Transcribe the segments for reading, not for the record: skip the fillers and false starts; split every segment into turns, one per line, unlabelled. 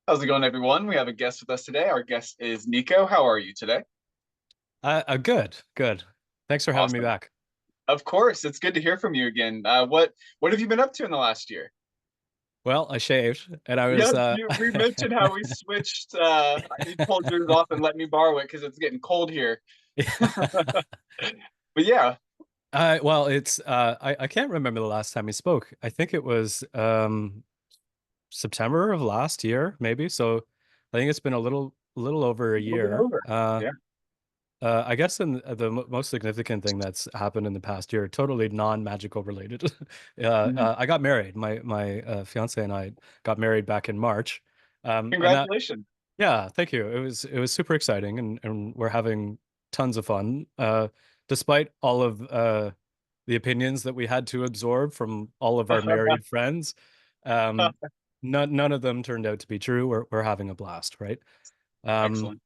How's it going, everyone? We have a guest with us today. Our guest is Nico. How are you today?
Good, good. Thanks for having me
Awesome.
back.
Of course, it's good to hear from you again. What have you been up to in the last year?
Well, I shaved and I was
Yes, we mentioned how we switched. You pulled yours off and let me borrow it because it's getting cold here. But yeah,
well, it's I can't remember the last time we spoke. I think it was September of last year, maybe. So I think it's been a little over a
a little bit
year.
over. Yeah.
I guess the most significant thing that's happened in the past year, totally non-magical related.
Mhm.
I got married. My fiance and I got married back in March. And that
Congratulations.
Yeah, thank you. It was super exciting and we're having tons of fun. Despite all of the opinions that we had to absorb from all of our married friends, um, none of them turned out to be true. We're having a blast, right? Um,
Excellent.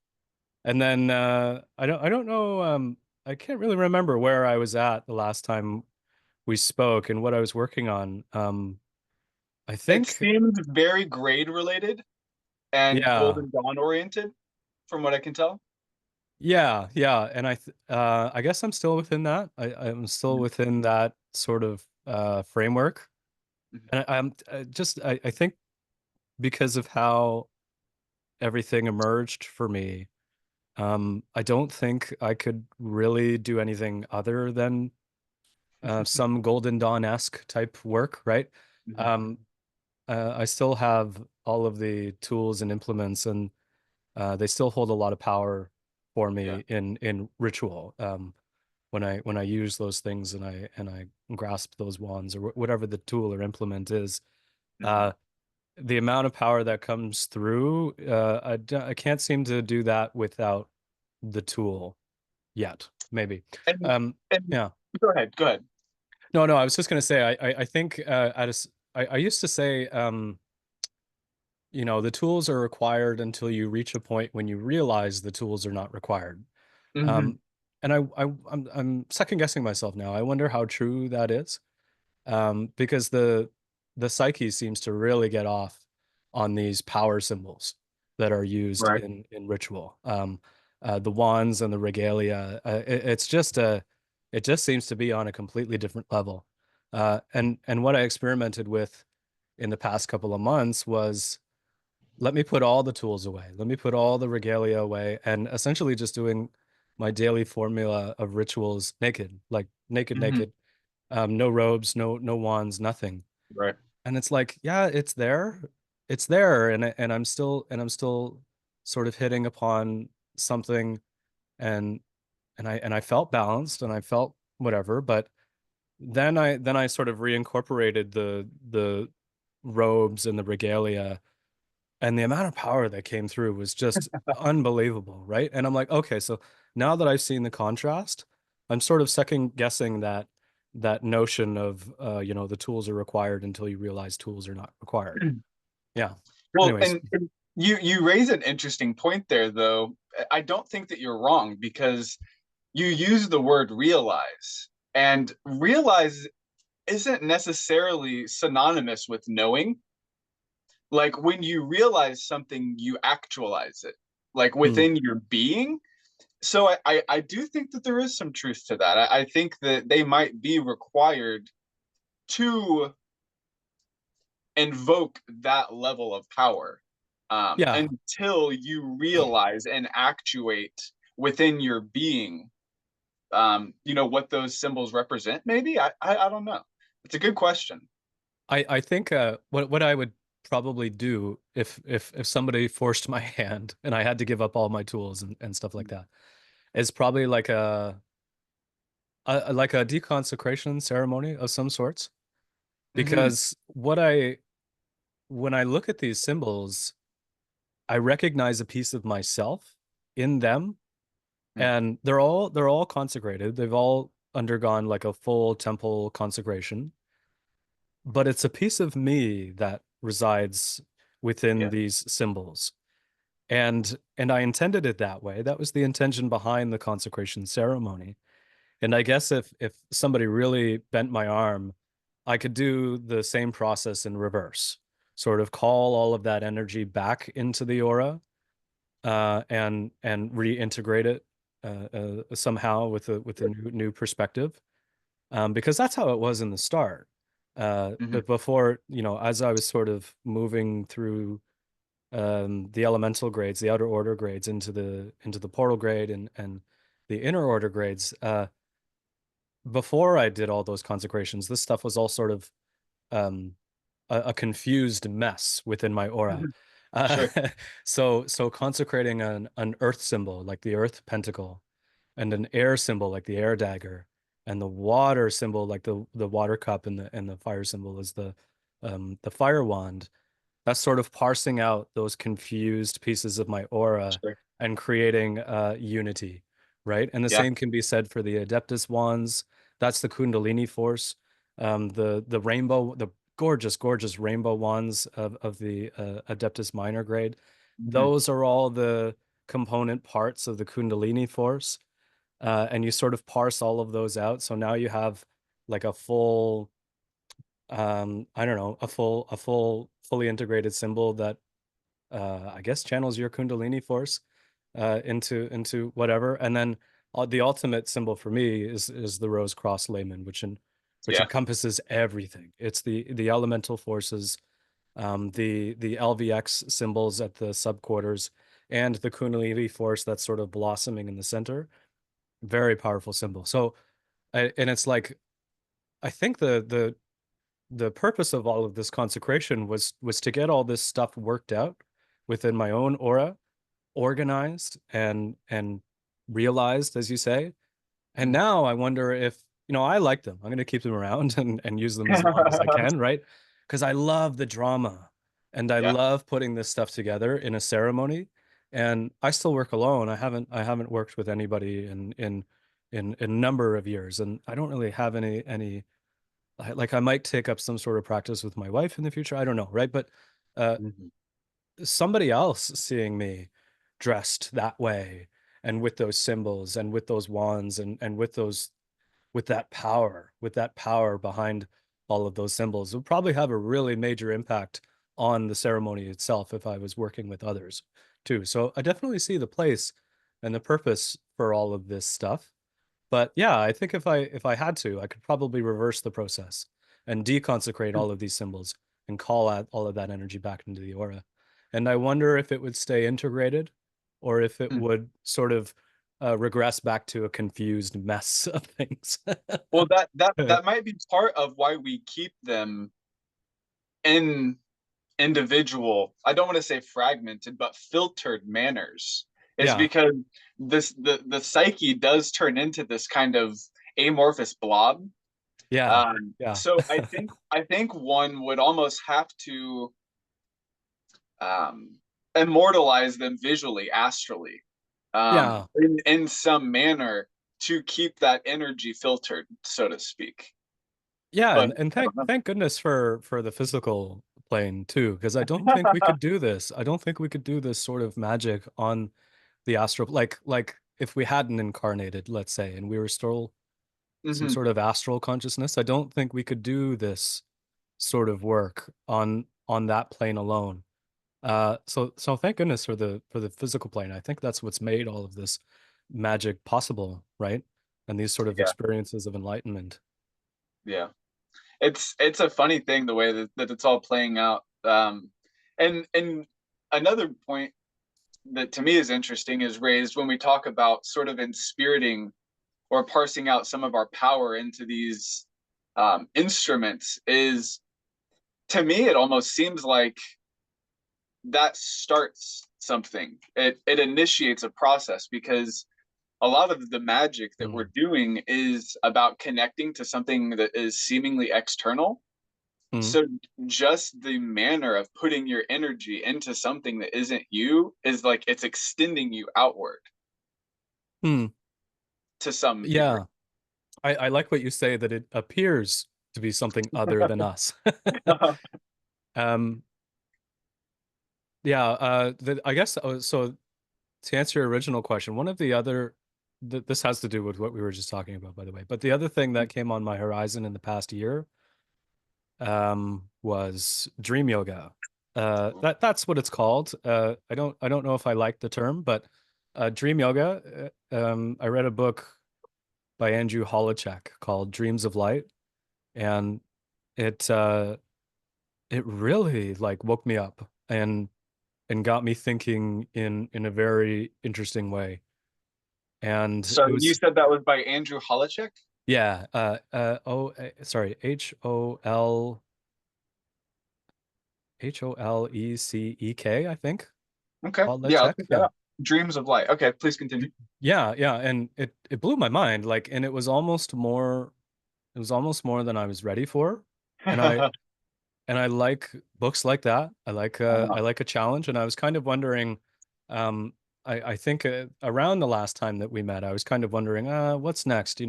and then I don't know I can't really remember where I was at the last time we spoke and what I was working on. I
It
think
seemed very grade related and
yeah.
Golden Dawn oriented, from what I can tell.
Yeah, and I guess I'm still within that. I'm still
Mhm.
within that sort of framework.
Mhm.
And I think because of how everything emerged for me, I don't think I could really do anything other than some Golden Dawn-esque type work, right?
Mhm.
Um, I still have all of the tools and implements, and they still hold a lot of power for
Yeah.
me in ritual. When I use those things and I grasp those wands or whatever the tool or implement is,
Mhm.
uh, the amount of power that comes through, I can't seem to do that without the tool yet. Maybe.
And
Um,
and
yeah.
go ahead. Go ahead.
No, no. I was just gonna say. I think I used to say the tools are required until you reach a point when you realize the tools are not required.
Hmm.
Um, and I'm second guessing myself now. I wonder how true that is. Because the psyche seems to really get off on these power symbols that are used
Right.
in ritual. The wands and the regalia. It just seems to be on a completely different level. And what I experimented with in the past couple of months was let me put all the tools away. Let me put all the regalia away and essentially just doing my daily formula of rituals naked, like naked,
Hmm.
naked, no robes, no wands, nothing.
Right.
And it's like, yeah, it's there, and I'm still sort of hitting upon something, and and I felt balanced, and I felt whatever, but then I sort of reincorporated the robes and the regalia, and the amount of power that came through was just unbelievable, right? And I'm like, okay, so now that I've seen the contrast, I'm sort of second guessing that notion of the tools are required until you realize tools are not required. Yeah.
Well,
Anyways,
and you raise an interesting point there, though. I don't think that you're wrong because you use the word realize, and realize isn't necessarily synonymous with knowing. Like when you realize something, you actualize it, like
hmm,
within your being. So I do think that there is some truth to that. I think that they might be required to invoke that level of power
yeah,
until you realize and actuate within your being, what those symbols represent. Maybe I don't know. It's a good question.
I think what I would probably do if somebody forced my hand and I had to give up all my tools and stuff like that is probably like a deconsecration ceremony of some sorts.
Hmm.
Because when I look at these symbols, I recognize a piece of myself in them, and they're all consecrated. They've all undergone like a full temple consecration, but it's a piece of me that resides within
Yeah.
these symbols. And I intended it that way. That was the intention behind the consecration ceremony. And I guess if somebody really bent my arm, I could do the same process in reverse. sort of call all of that energy back into the aura, and reintegrate it somehow with a new perspective, because that's how it was in the start.
Hmm.
But before, as I was sort of moving through the elemental grades, the outer order grades into the portal grade and the inner order grades, before I did all those consecrations, this stuff was all sort of um, a confused mess within my aura. Uh,
Sure.
so consecrating an earth symbol like the earth pentacle, and an air symbol like the air dagger, and the water symbol like the water cup, and the fire symbol is the fire wand. That's sort of parsing out those confused pieces of my aura
Sure.
and creating unity, right? And the
Yeah.
same can be said for the Adeptus wands. That's the Kundalini force. The rainbow, the gorgeous, gorgeous rainbow wands of the Adeptus minor grade.
Hmm.
Those are all the component parts of the Kundalini force. And you sort of parse all of those out. So now you have like a full, I don't know, fully integrated symbol that I guess channels your Kundalini force into whatever. And then the ultimate symbol for me is the Rose Cross Layman, which
Yeah.
encompasses everything. It's the elemental forces, the LVX symbols at the subquarters, and the Kundalini force that's sort of blossoming in the center. Very powerful symbol. So, and it's like, I think the purpose of all of this consecration was to get all this stuff worked out within my own aura, organized and realized, as you say. And
Mhm.
now I wonder if, I like them. I'm going to keep them around and use them as long as I can, right? Because I love the drama and I
Yeah.
love putting this stuff together in a ceremony. And I still work alone. I haven't worked with anybody in a number of years, and I don't really have any like, I might take up some sort of practice with my wife in the future. I don't know, right? But uh,
Mhm.
somebody else seeing me dressed that way and with those symbols and with those wands and with that power behind all of those symbols would probably have a really major impact on the ceremony itself if I was working with others too. So I definitely see the place and the purpose for all of this stuff. But yeah, I think if I had to, I could probably reverse the process and deconsecrate all of these symbols and call out all of that energy back into the aura. And I wonder if it would stay integrated or if it
Mm.
would sort of regress back to a confused mess of things.
Well, that might be part of why we keep them in individual, I don't want to say fragmented, but filtered manners, is
Yeah,
because the psyche does turn into this kind of amorphous blob.
yeah, yeah,
So I think one would almost have to um, immortalize them visually, astrally,
yeah,
in some manner to keep that energy filtered, so to speak.
yeah.
But
And
I
thank
don't know.
thank goodness for the physical plane too, because I don't think we could do this. I don't think we could do this sort of magic on the astral, like if we hadn't incarnated, let's say, and we were still some
Hmm.
sort of astral consciousness. I don't think we could do this sort of work on that plane alone. So thank goodness for the physical plane. I think that's what's made all of this magic possible, right? And these sort of
Yeah,
experiences of enlightenment.
yeah. It's a funny thing the way that it's all playing out. And another point that to me is interesting is raised when we talk about sort of inspiriting or parsing out some of our power into these instruments is, to me it almost seems like that starts something. It initiates a process because a lot of the magic that we're
Mm.
doing is about connecting to something that is seemingly external.
Mm.
So just the manner of putting your energy into something that isn't you is like it's extending you outward
Mm.
to some degree.
Yeah, I like what you say that it appears to be something other than us. Um, yeah, I guess so. To answer your original question, one of the other this has to do with what we were just talking about, by the way. But the other thing that came on my horizon in the past year, was dream yoga. That's what it's called. I don't know if I like the term, but dream yoga. I read a book by Andrew Holacek called Dreams of Light, and it it really like woke me up and got me thinking in a very interesting way. And
So
it
you
was,
said that was by Andrew Holacek?
yeah, sorry, Holecek, I think.
Okay. Yeah, I'll
Holacek,
pick that
yeah.
up. Dreams of Light. Okay, please continue.
Yeah, yeah, and it blew my mind, like, and it was almost more than I was ready for. And I like books like that. I
Uh,
like a challenge, and I was kind of wondering, um, I think around the last time that we met, I was kind of wondering, what's next?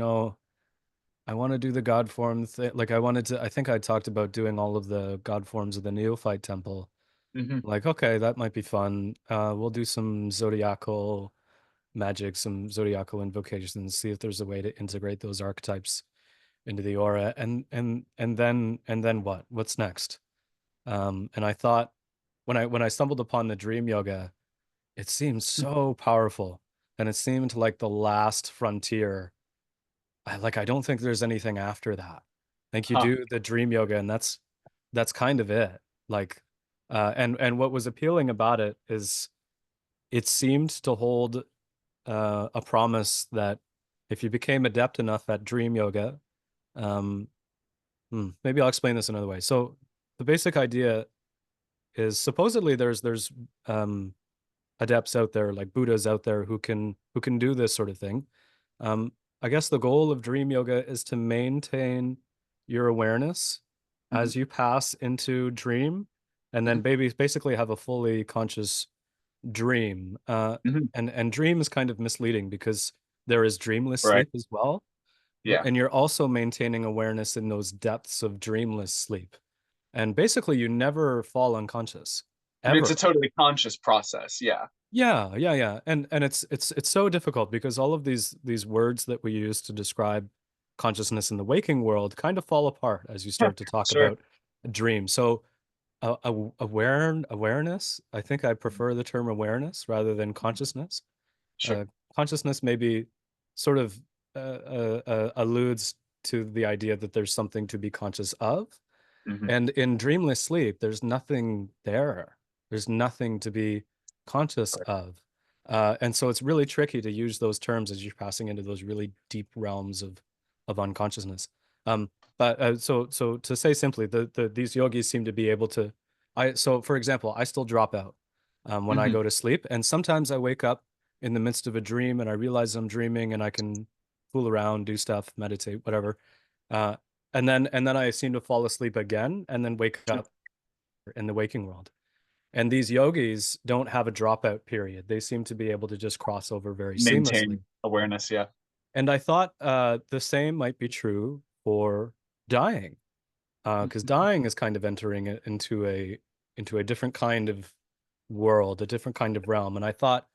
I want to do the God form thing. Like I think I talked about doing all of the God forms of the Neophyte Temple.
mhm,
Like, okay, that might be fun. We'll do some zodiacal magic, some zodiacal invocations, see if there's a way to integrate those archetypes into the aura. And then what? What's next? And I thought when I stumbled upon the dream yoga, it seemed so powerful. And it seemed like the last frontier. I don't think there's anything after that. I think you
huh.
do the dream yoga and that's kind of it. Like and what was appealing about it is it seemed to hold a promise that if you became adept enough at dream yoga, um, maybe I'll explain this another way. So the basic idea is supposedly there's um, adepts out there, like Buddhas out there, who can do this sort of thing. Um, I guess the goal of dream yoga is to maintain your awareness
Mhm,
as you pass into dream, and then
mhm,
maybe basically have a fully conscious dream.
mhm.
And dream is kind of misleading because there is dreamless
Right.
sleep as well, but
Yeah.
and you're also maintaining awareness in those depths of dreamless sleep. And basically, you never fall unconscious,
I mean, it's a
ever.
totally conscious process. Yeah.
Yeah, yeah, yeah. And it's so difficult because all of these words that we use to describe consciousness in the waking world kind of fall apart as you start to talk
Sure.
about a dream. So awareness, I think I prefer the term awareness rather than consciousness.
Sure.
Uh, Consciousness maybe sort of alludes to the idea that there's something to be conscious of.
Hmm.
And in dreamless sleep, there's nothing there. There's nothing to be conscious
Right.
of. And so it's really tricky to use those terms as you're passing into those really deep realms of unconsciousness. But so to say simply, these yogis seem to be able to. So for example, I still drop out when I
Hmm.
go to sleep, and sometimes I wake up in the midst of a dream and I realize I'm dreaming and I can fool around, do stuff, meditate, whatever. Uh, and then I seem to fall asleep again and then wake
Sure.
up in the waking world. And these yogis don't have a dropout period. They seem to be able to just cross over very seamlessly.
Maintain awareness. Yeah.
And I thought the same might be true for dying, because
Mhm.
dying is kind of entering into a different kind of world, a different kind of realm. And I thought,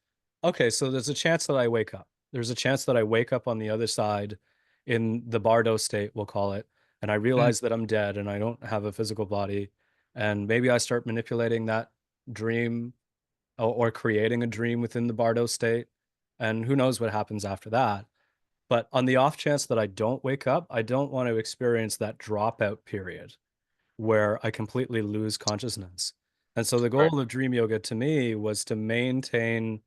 okay, so there's a chance that I wake up. There's a chance that I wake up on the other side in the bardo state, we'll call it, and I
Mhm.
realize that I'm dead and I don't have a physical body. And maybe I start manipulating that dream or creating a dream within the bardo state. And who knows what happens after that. But on the off chance that I don't wake up, I don't want to experience that dropout period where I completely lose consciousness. And so the
Right.
goal of dream yoga to me was to maintain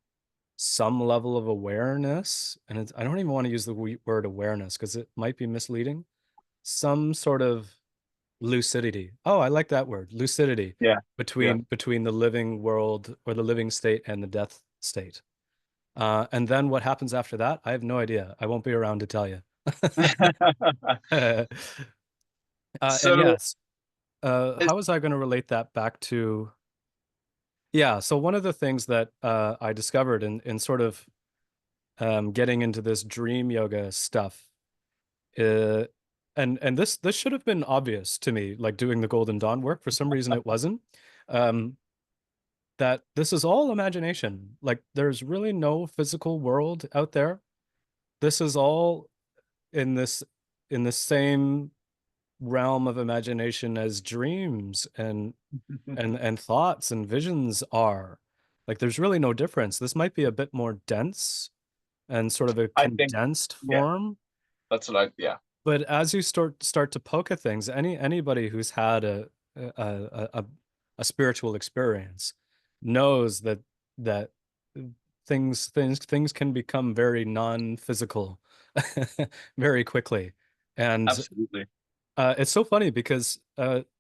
some level of awareness. And I don't even want to use the word awareness because it might be misleading. Some sort of lucidity. Oh, I like that word, lucidity
Yeah. Yeah.
between the living world or the living state and the death state. And then what happens after that? I have no idea. I won't be around to tell you. And
So,
yes,
is,
how was I going to relate that back to? Yeah, so one of the things that I discovered in sort of getting into this dream yoga stuff, uh, and this should have been obvious to me, like doing the Golden Dawn work. For some reason, it wasn't. Um, that this is all imagination. Like there's really no physical world out there. This is all in this same realm of imagination as dreams and thoughts and visions are. Like there's really no difference. This might be a bit more dense and sort of a
I think,
condensed
yeah,
form,
that's what yeah.
but as you start to poke at things, anybody who's had a a, a spiritual experience knows that things can become very non-physical very quickly. And
Absolutely.
it's so funny because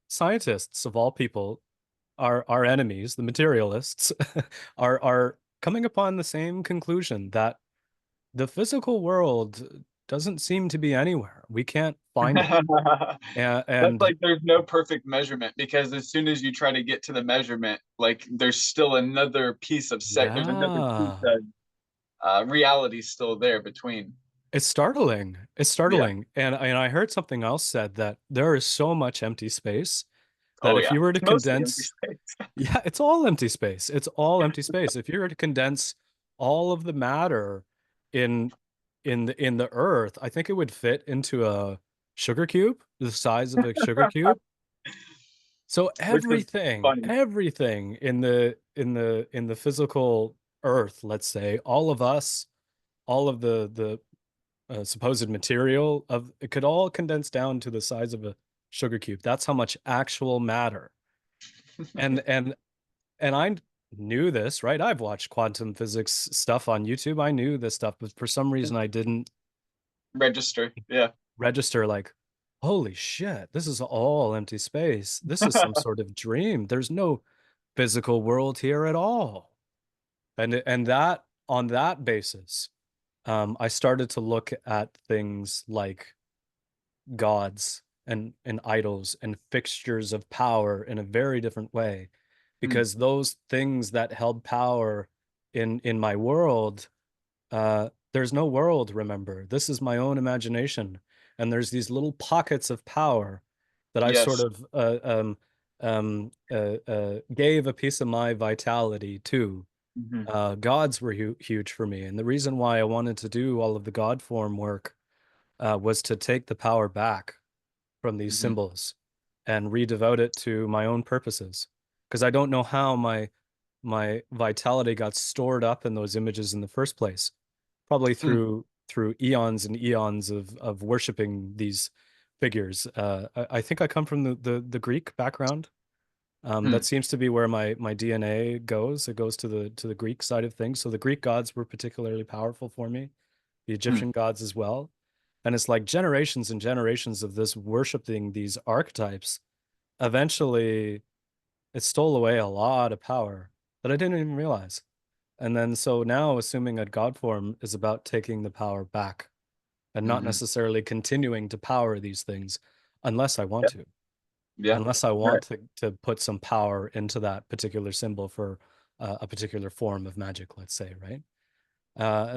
scientists of all people, our enemies, the materialists, are coming upon the same conclusion that the physical world doesn't seem to be anywhere. We can't find it.
That's
And
like there's no perfect measurement, because as soon as you try to get to the measurement, like there's still another piece of there's another piece
yeah,
of reality still there between.
it's startling. It's
Yeah.
startling. And I heard something else said that there is so much empty space that
Oh
if
yeah.
you were to
It's mostly empty
condense,
space.
yeah, it's all empty space. It's all empty space. If you were to condense all of the matter in in the earth, I think it would fit into a sugar cube, the size of a sugar cube. So
Which is funny.
everything in the physical earth, let's say, all of us, all of the supposed material of it could all condense down to the size of a sugar cube. That's how much actual matter. And I knew this, right? I've watched quantum physics stuff on YouTube. I knew this stuff, but for some reason I didn't
Register. Yeah.
register like, holy shit, this is all empty space. This is some sort of dream. There's no physical world here at all. And that on that basis, I started to look at things like gods and idols and fixtures of power in a very different way,
Hmm.
because those things that held power in my world, there's no world, remember. This is my own imagination, and there's these little pockets of power that I sort
Yes.
of gave a piece of my vitality to.
Hmm.
Gods were huge for me, and the reason why I wanted to do all of the god form work was to take the power back from these
Hmm.
symbols and redevote it to my own purposes. Because I don't know how my vitality got stored up in those images in the first place. Probably
Hmm.
through eons and eons of worshiping these figures. I think I come from the Greek background.
Hmm.
That seems to be where my DNA goes. It goes to the Greek side of things. So the Greek gods were particularly powerful for me, the
Hmm.
Egyptian gods as well. And it's like generations and generations of this worshiping these archetypes. Eventually, it stole away a lot of power that I didn't even realize. And then so now assuming a god form is about taking the power back and not
Hmm.
necessarily continuing to power these things unless I want
Yeah.
to,
Yeah.
unless I
Right.
want to put some power into that particular symbol for a particular form of magic, let's say, right?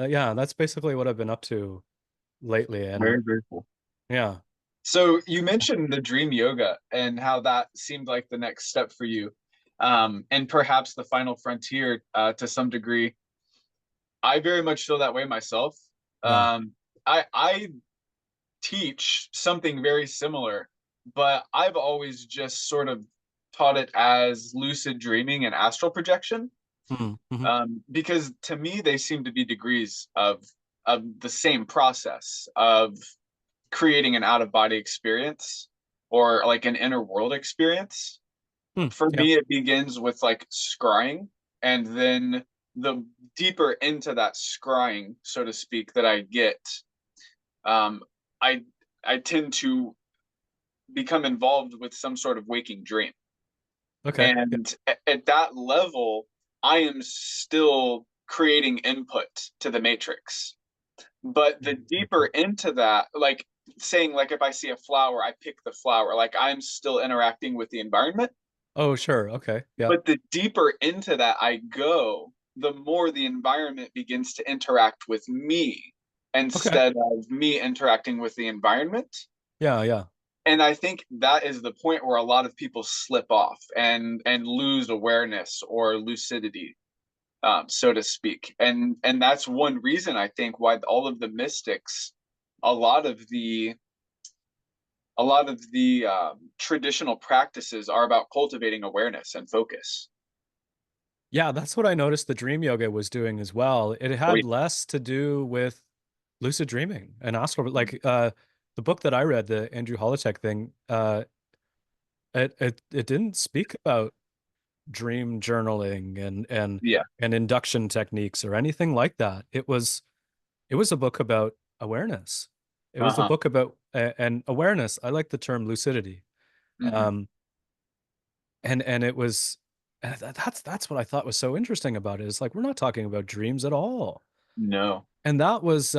Yeah, that's basically what I've been up to lately. And
Very, very cool.
yeah,
So you mentioned the dream yoga and how that seemed like the next step for you, and perhaps the final frontier to some degree. I very much feel that way myself.
yeah.
I teach something very similar, but I've always just sort of taught it as lucid dreaming and astral projection,
Mm-hmm.
because to me they seem to be degrees of the same process of creating an out of body experience or like an inner world experience. For
Yeah.
me, it begins with like scrying, and then the deeper into that scrying, so to speak, that I get, um, I I tend to become involved with some sort of waking dream,
Okay. Yeah.
and at that level, I am still creating input to the matrix. But the deeper
Mhm.
into that, like saying like if I see a flower, I pick the flower, like I'm still interacting with the environment.
Oh, sure. Okay. Yeah.
But the deeper into that I go, the more the environment begins to interact with me
Okay.
instead of me interacting with the environment.
Yeah. Yeah.
And I think that is the point where a lot of people slip off and lose awareness or lucidity, so to speak. And that's one reason I think why all of the mystics, a lot of the a lot of the traditional practices are about cultivating awareness and focus.
Yeah, that's what I noticed the dream yoga was doing as well. It
Oh,
had less to do with lucid dreaming and astral, like the book that I read, the Andrew Holochek thing, it didn't speak about dream journaling
yeah.
and induction techniques or anything like that. It was a book about awareness. It was a
Uh-huh.
book about and awareness. I like the term lucidity.
Hmm.
Um, and it was that's what I thought was so interesting about it. Is like we're not talking about dreams at all.
No.
And that was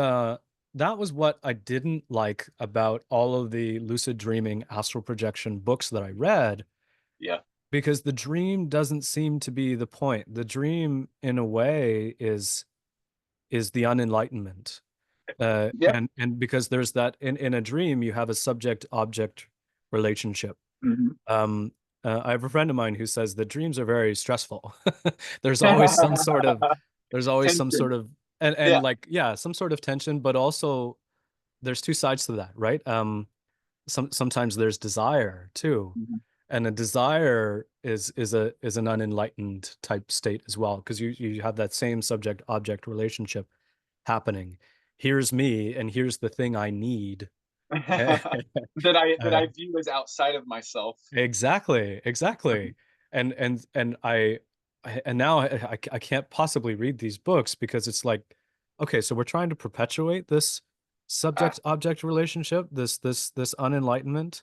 what I didn't like about all of the lucid dreaming astral projection books that I read,
Yeah.
because the dream doesn't seem to be the point. The dream in a way is the unenlightenment.
Yeah.
And because there's that in a dream you have a subject object relationship.
Hmm.
Um, I have a friend of mine who says that dreams are very stressful. There's always some sort of, there's always some sort
Tension.
of,
Yeah.
and like, yeah, some sort of tension, but also there's two sides to that, right? Sometimes there's desire too.
Hmm.
And a desire is an unenlightened type state as well, because you have that same subject object relationship happening. Here's me, and here's the thing I need.
That I
Uh,
view as outside of myself.
Exactly, exactly. And and now I can't possibly read these books because it's like, okay, so we're trying to perpetuate this
Ah.
subject-object relationship, this unenlightenment.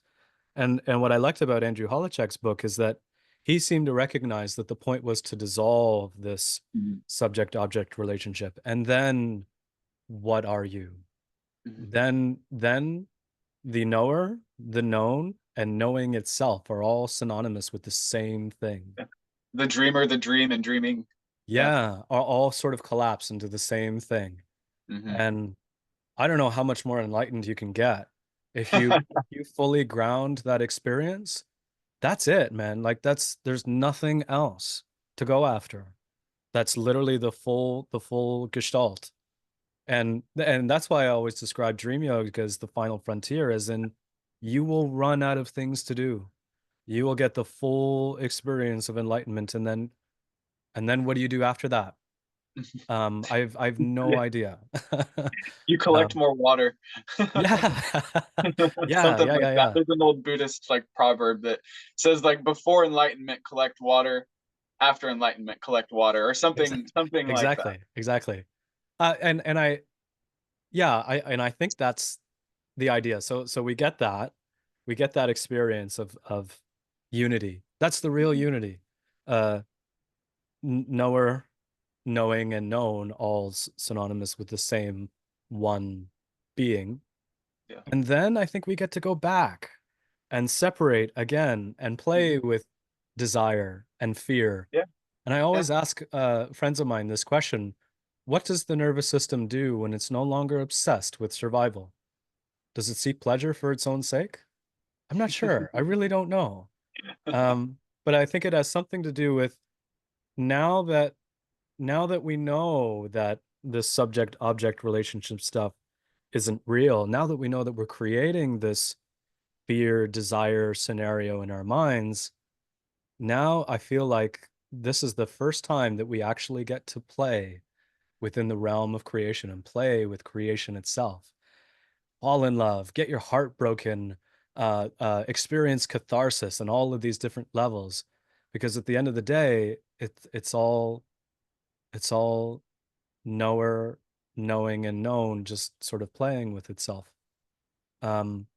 And what I liked about Andrew Holochek's book is that he seemed to recognize that the point was to dissolve this
Mhm.
subject-object relationship. And then what are you?
Mhm.
Then the knower, the known, and knowing itself are all synonymous with the same thing.
Yeah. The dreamer, the dream, and dreaming. Yeah.
Yeah, are all sort of collapse into the same thing.
Hmm.
And I don't know how much more enlightened you can get. If you fully ground that experience, that's it, man. Like there's nothing else to go after. That's literally the full gestalt. And that's why I always describe dream yoga as the final frontier, as in you will run out of things to do. You will get the full experience of enlightenment, and then what do you do after that? I've no
Yeah.
idea.
You collect
Um,
more water.
yeah. Yeah,
Something
yeah,
like
yeah,
that.
yeah.
There's an old Buddhist like proverb that says like before enlightenment collect water, after enlightenment collect water, or
Exactly.
something like that.
Exactly. Exactly. And I yeah, I think that's the idea. So we get that experience of unity. That's the real
Mhm.
unity. Uh, Knower, knowing, and known, all synonymous with the same one being.
Yeah.
And then I think we get to go back and separate again and play
Hmm.
with desire and fear.
Yeah.
And I
Yeah.
always ask friends of mine this question: what does the nervous system do when it's no longer obsessed with survival? Does it seek pleasure for its own sake? I'm not sure. I really don't know. But I think it has something to do with now that now that we know that this subject object relationship stuff isn't real, now that we know that we're creating this fear desire scenario in our minds, now I feel like this is the first time that we actually get to play within the realm of creation and play with creation itself. Fall in love, get your heart broken, experience catharsis and all of these different levels. Because at the end of the day, it's all knower, knowing, and known, just sort of playing with itself. Um,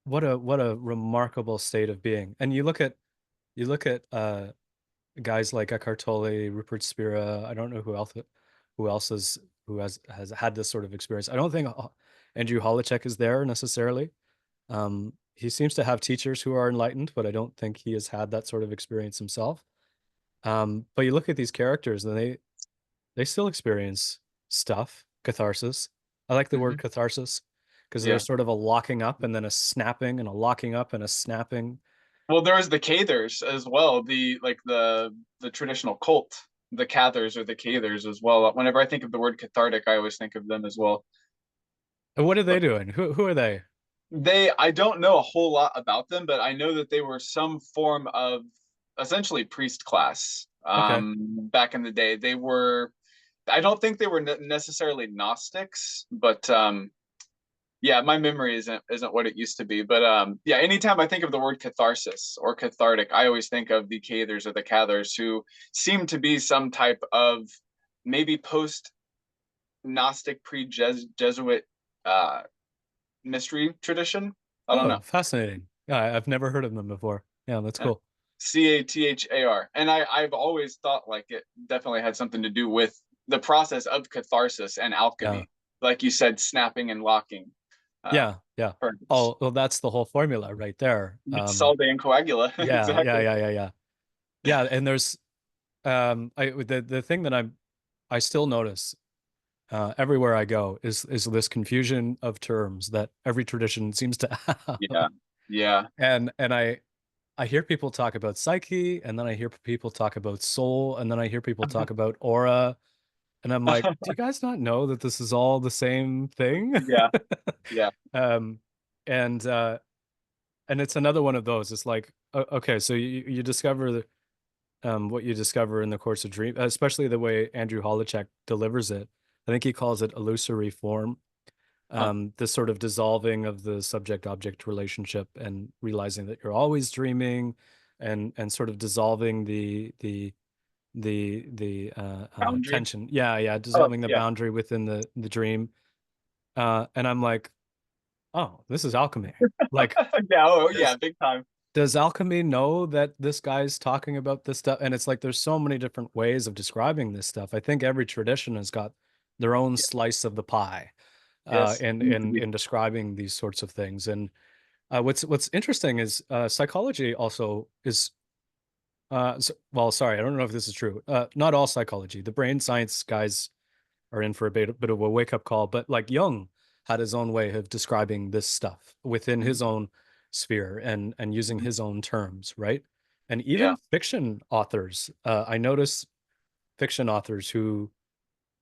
what a remarkable state of being. And you look at guys like Eckhart Tolle, Rupert Spira. I don't know who else has had this sort of experience. I don't think Andrew Holochek is there necessarily. He seems to have teachers who are enlightened, but I don't think he has had that sort of experience himself. But you look at these characters and they still experience stuff, catharsis. I like the word
Hmm.
catharsis because there's
Yeah.
sort of a locking up and then a snapping and a locking up and a snapping.
Well, there was the Cathars as well, the traditional cult, the Cathars or the Cathars as well. Whenever I think of the word cathartic, I always think of them as well.
And what are they
But
doing? Who are they?
I don't know a whole lot about them, but I know that they were some form of essentially priest class.
Okay.
Back in the day, I don't think they were necessarily Gnostics, but yeah, my memory isn't what it used to be. But yeah, anytime I think of the word catharsis or cathartic, I always think of the Cathars or the Cathars, who seem to be some type of maybe post Gnostic, pre Jesuit mystery tradition. I don't
Oh,
know.
fascinating. Yeah, I've never heard of them before. Yeah, that's cool.
Cathar. And I've always thought like it definitely had something to do with the process of catharsis and
Yeah.
alchemy. Like you said, snapping and locking.
Yeah, yeah.
Purpose.
Oh, well, that's the whole formula right there.
Solve and coagula.
Yeah, yeah,
Exactly.
yeah, yeah, yeah. Yeah, and there's the thing that I still notice everywhere I go is this confusion of terms that every tradition seems to have.
Yeah. Yeah.
And I hear people talk about psyche, and then I hear people talk about soul, and then I hear people talk about aura, and I'm like, do you guys not know that this is all the same thing?
Yeah. Yeah.
Um, and it's another one of those. It's like, okay, so you discover what you discover in the course of dream, especially the way Andrew Holacek delivers it. I think he calls it illusory form.
Huh.
This sort of dissolving of the subject-object relationship and realizing that you're always dreaming, and sort of dissolving the
Boundary.
tension. Yeah, yeah,
Oh,
dissolving the
yeah.
boundary within the dream. And I'm like, oh, this is alchemy. Like,
Yeah. Oh, yeah.
does
Big time.
does alchemy know that this guy's talking about this stuff? And it's like there's so many different ways of describing this stuff. I think every tradition has got their own
Yeah.
slice of the pie
Yes.
in describing these sorts of things. And what's interesting is psychology also is well, sorry, I don't know if this is true. Not all psychology. The brain science guys are in for a bit of a wake up call, but like Jung had his own way of describing this stuff within his
Mhm.
own sphere and using
Mhm.
his own terms, right? And
Yeah.
even fiction authors, I notice fiction authors who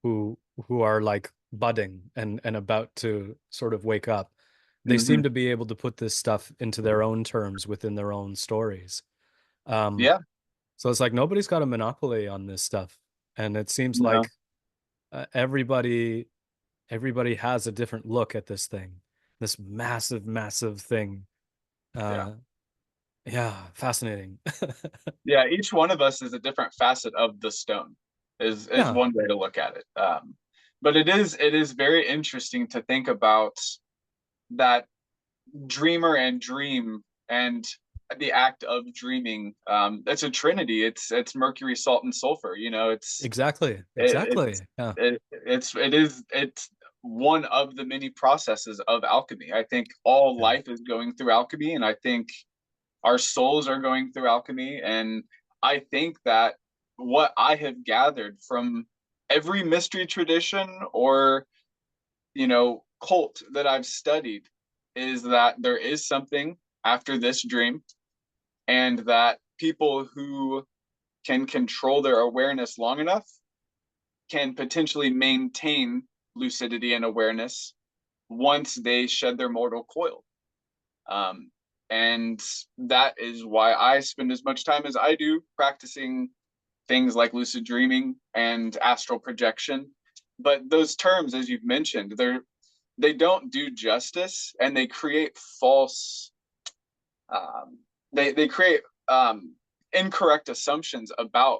who are like budding and about to sort of wake up. They seem
Hmm.
to be able to put this stuff into their own terms within their own stories. Um,
Yeah.
so it's like nobody's got a monopoly on this stuff, and it seems
No.
like everybody has a different look at this thing, this massive, massive thing.
Yeah.
Uh, yeah, fascinating.
Yeah. Each one of us is a different facet of the stone. Is
Yeah,
one way to look at it. But it is very interesting to think about that dreamer and dream and the act of dreaming. It's a trinity. It's mercury, salt, and sulfur.
exactly,
It,
exactly. Yeah,
it's one of the many processes of alchemy. I think all
yeah.
life is going through alchemy, and I think our souls are going through alchemy. And I think that what I have gathered from every mystery tradition or cult that I've studied is that there is something after this dream, and that people who can control their awareness long enough can potentially maintain lucidity and awareness once they shed their mortal coil. Um, and that is why I spend as much time as I do practicing things like lucid dreaming and astral projection. But those terms, as you've mentioned, they don't do justice, and they create false they create incorrect assumptions about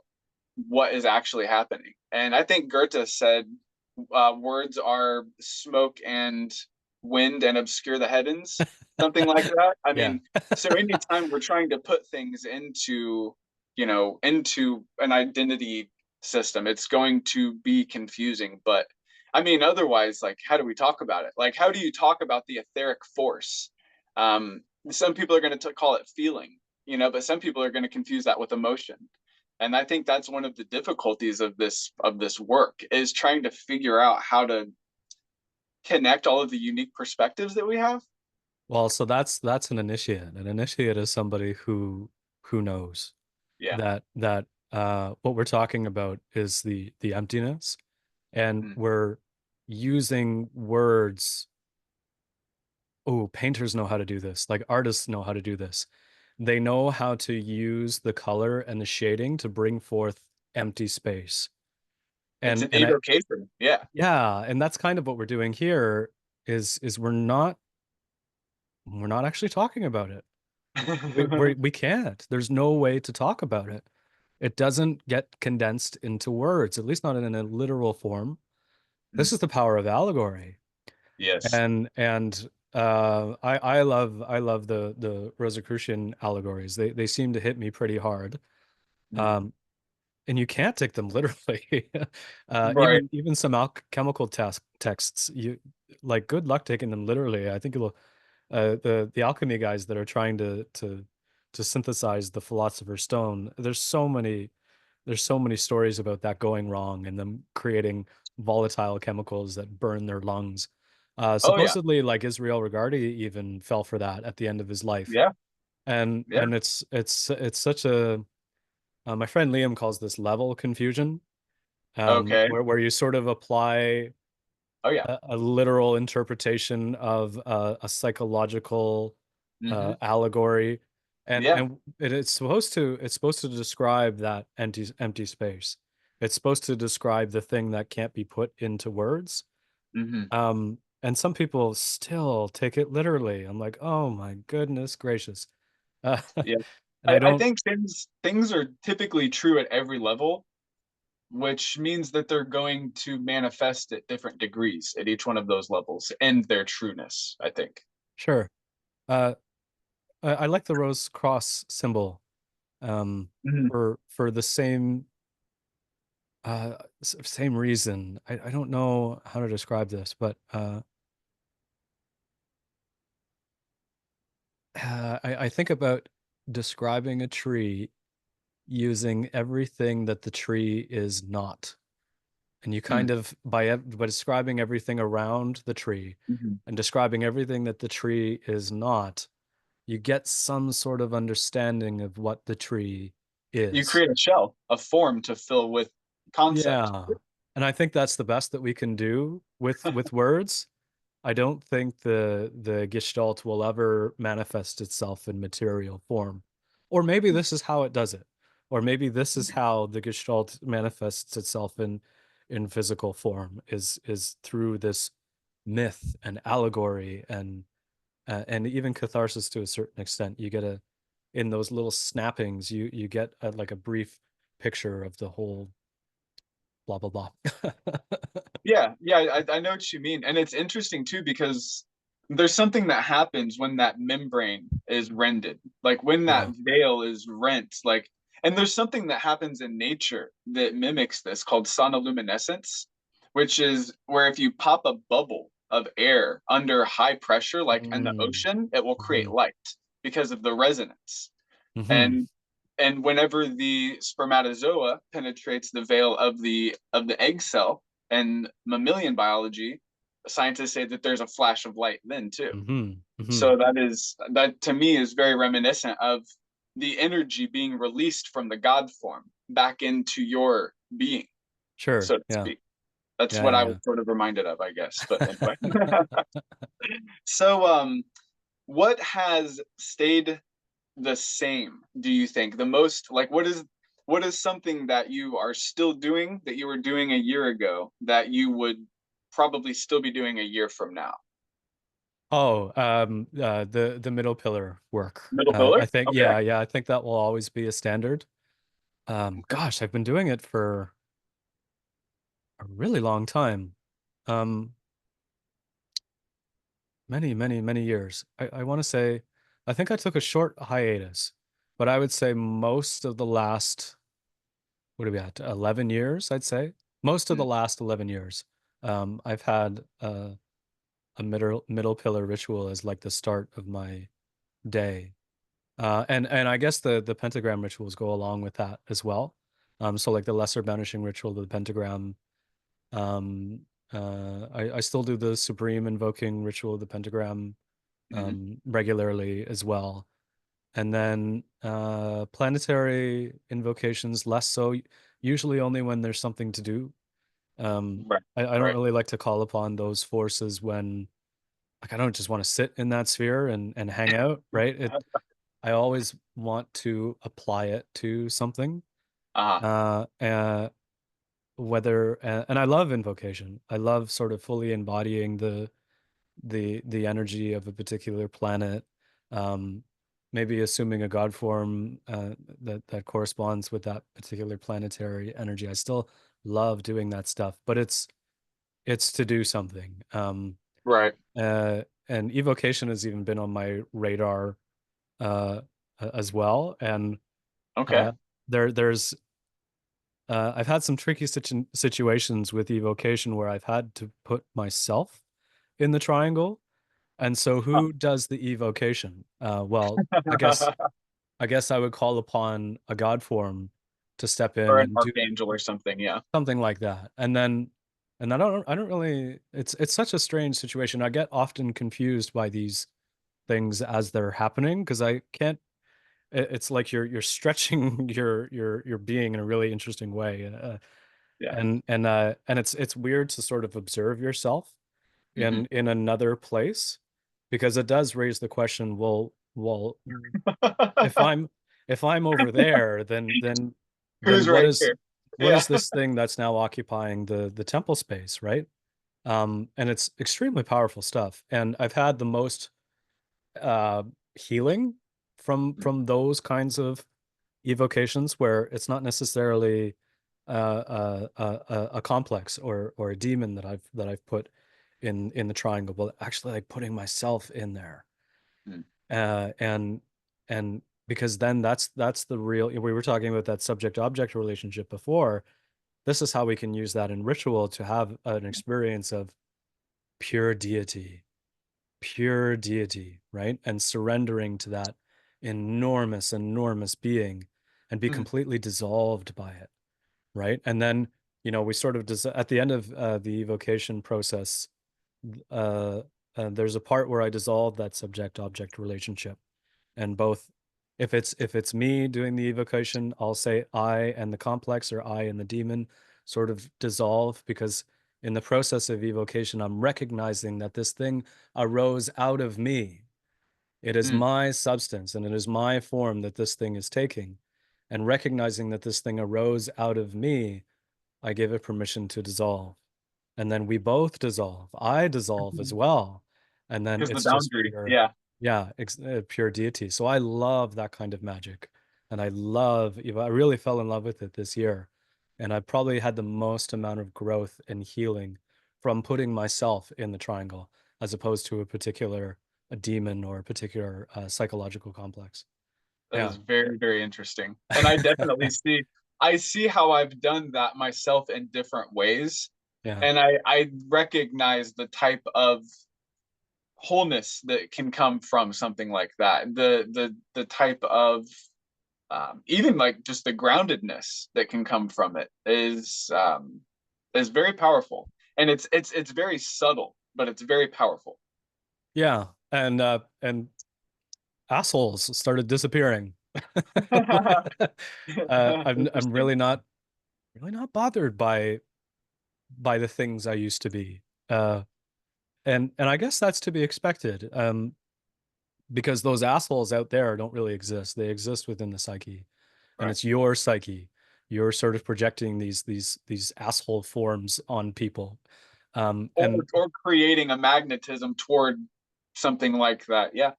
what is actually happening. And I think Goethe said, words are smoke and wind and obscure the heavens, something like that. I
Yeah.
mean, so anytime we're trying to put things into an identity system, it's going to be confusing. But I mean, otherwise, like, how do we talk about it? Like, how do you talk about the etheric force? Some people are going to call it feeling, but some people are going to confuse that with emotion. And I think that's one of the difficulties of this work, is trying to figure out how to connect all of the unique perspectives that we have.
Well, so that's an initiate. An initiate is somebody who knows
Yeah.
that what we're talking about is the emptiness, and
Mm-hmm.
we're using words oh, painters know how to do this. Like artists know how to do this. They know how to use the color and the shading to bring forth empty space.
It's
And
an
and I
evocation. Yeah.
yeah, and that's kind of what we're doing here is we're not actually talking about it. We can't. There's no way to talk about it. It doesn't get condensed into words, at least not in a literal form. This is the power of allegory.
Yes.
And I love the Rosicrucian allegories. They seem to hit me pretty hard.
Mhm.
Um, and you can't take them literally.
Right.
Even some alchemical texts, you like good luck taking them literally. I think it'll the alchemy guys that are trying to synthesize the philosopher's stone. There's so many stories about that going wrong and them creating volatile chemicals that burn their lungs.
Oh yeah.
Supposedly, like Israel Regardie even fell for that at the end of his life.
Yeah.
And
Yeah.
and it's such a my friend Liam calls this level confusion,
Okay.
where you sort of apply
Oh yeah.
a literal interpretation of a psychological
Hmm.
allegory, and
Yeah.
and it's supposed to describe that empty space. It's supposed to describe the thing that can't be put into words.
Hmm.
And some people still take it literally. I'm like, oh my goodness gracious. Uh,
Yeah.
and I
I
don't,
think things are typically true at every level, which means that they're going to manifest at different degrees at each one of those levels and their trueness, I think.
sure. Uh, I like the rose cross symbol,
Mhm.
for the same reason. I don't know how to describe this, but I think about describing a tree using everything that the tree is not. And you kind
Mm.
of, by describing everything around the tree
Mhm.
and describing everything that the tree is not, you get some sort of understanding of what the tree
You
is.
create a shell, a form to fill with concept.
Yeah. And I think that's the best that we can do with words. I don't think the Gestalt will ever manifest itself in material form. Or maybe this is how it does it. Or maybe this is how the Gestalt manifests itself in physical form is through this myth and allegory and even catharsis to a certain extent. You get in those little snappings, you get like a brief picture of the whole blah blah blah.
Yeah, yeah, I know what you mean. And it's interesting too because there's something that happens when that membrane is rended. Like when that
Yeah.
veil is rent, like and there's something that happens in nature that mimics this called sonoluminescence, which is where if you pop a bubble of air under high pressure, like in the
Mm.
ocean, it will create
Hmm.
light because of the resonance.
Hmm.
And whenever the spermatozoa penetrates the veil of the egg cell and mammalian biology, scientists say that there's a flash of light then too.
Hmm. Hmm.
So that to me is very reminiscent of the energy being released from the God form back into your being,
Sure.
so to
Yeah.
speak. That's
Yeah.
what I was
Yeah.
sort of reminded of, I guess. But anyway.
Yeah.
So what has stayed the same, do you think? The most like what is something that you are still doing that you were doing a year ago that you would probably still be doing a year from now?
Oh, the middle pillar work.
Middle
I
pillar?
think,
Okay.
yeah, I think that will always be a standard.
Okay.
Gosh, I've been doing it for a really long time. Um, many years. I want to say, I think I took a short hiatus, but I would say most of the last, what are we at, 11 years, I'd say. Most of the
Mm.
last 11 years, I've had a middle pillar ritual as like the start of my day. And I guess the pentagram rituals go along with that as well. So like the lesser banishing ritual, the pentagram. Um, I still do the supreme invoking ritual of the pentagram
Mm.
regularly as well. And then planetary invocations less so, usually only when there's something to do. Um,
Right.
I don't
Right.
really like to call upon those forces when like I don't just want to sit in that sphere and hang out, right? I always want to apply it to something.
Uh,
Uh, uh whether and I love invocation. I love sort of fully embodying the energy of a particular planet. Um, maybe assuming a god form that corresponds with that particular planetary energy. I still love doing that stuff, but it's to do something.
right.
And evocation has even been on my radar uh, as well. And
Okay.
uh, there's I've had some tricky situations with evocation where I've had to put myself in the triangle. And so
Huh.
who does the evocation? Well, I guess I guess I would call upon a god form to step in
Or an
and do
archangel or something. Yeah.
something like that. And I don't really it's such a strange situation. I get often confused by these things as they're happening because I can't it's like you're stretching your being in a really interesting way.
Yeah.
And it's weird to sort of observe yourself
Hmm.
in another place because it does raise the question, well, if I'm if I'm over there, then
Who's right here?
what
Yeah.
is this thing that's now occupying the temple space, right? And it's extremely powerful stuff. And I've had the most uh healing from those kinds of evocations where it's not necessarily a complex or a demon that I've put in the triangle, but actually like putting myself in there.
Mm.
Uh, and and because then that's the real, we were talking about that subject object relationship before. This is how we can use that in ritual to have an experience of pure deity, pure deity, right? And surrendering to that enormous, enormous being and be
Mhm.
completely dissolved by it, right? And then, we sort of at the end of the evocation process, uh, there's a part where I dissolve that subject object relationship. And both, if it's me doing the evocation, I'll say I and the complex, or I and the demon sort of dissolve, because in the process of evocation, I'm recognizing that this thing arose out of me. It is
Mm.
my substance and it is my form that this thing is taking. And recognizing that this thing arose out of me, I give it permission to dissolve. And then we both dissolve. I dissolve as well. And then
Because the
it's just
boundary.
pure,
Yeah.
yeah, pure deity. So I love that kind of magic. And I love, I really fell in love with it this year. And I probably had the most amount of growth and healing from putting myself in the triangle as opposed to a demon or a particular psychological complex.
That
Yeah.
is very, very interesting. And I definitely I see how I've done that myself in different ways.
Yeah.
And I recognize the type of wholeness that can come from something like that. The type of even like just the groundedness that can come from it is very powerful. And it's very subtle, but it's very powerful.
Yeah. And assholes started disappearing. I'm
Interesting.
really not bothered by the things I used to be. Uh, and I guess that's to be expected. Because those assholes out there don't really exist. They exist within the psyche, and
Right.
it's your psyche. You're sort of projecting these asshole forms on people.
or
And
or creating a magnetism toward something like that. Yeah.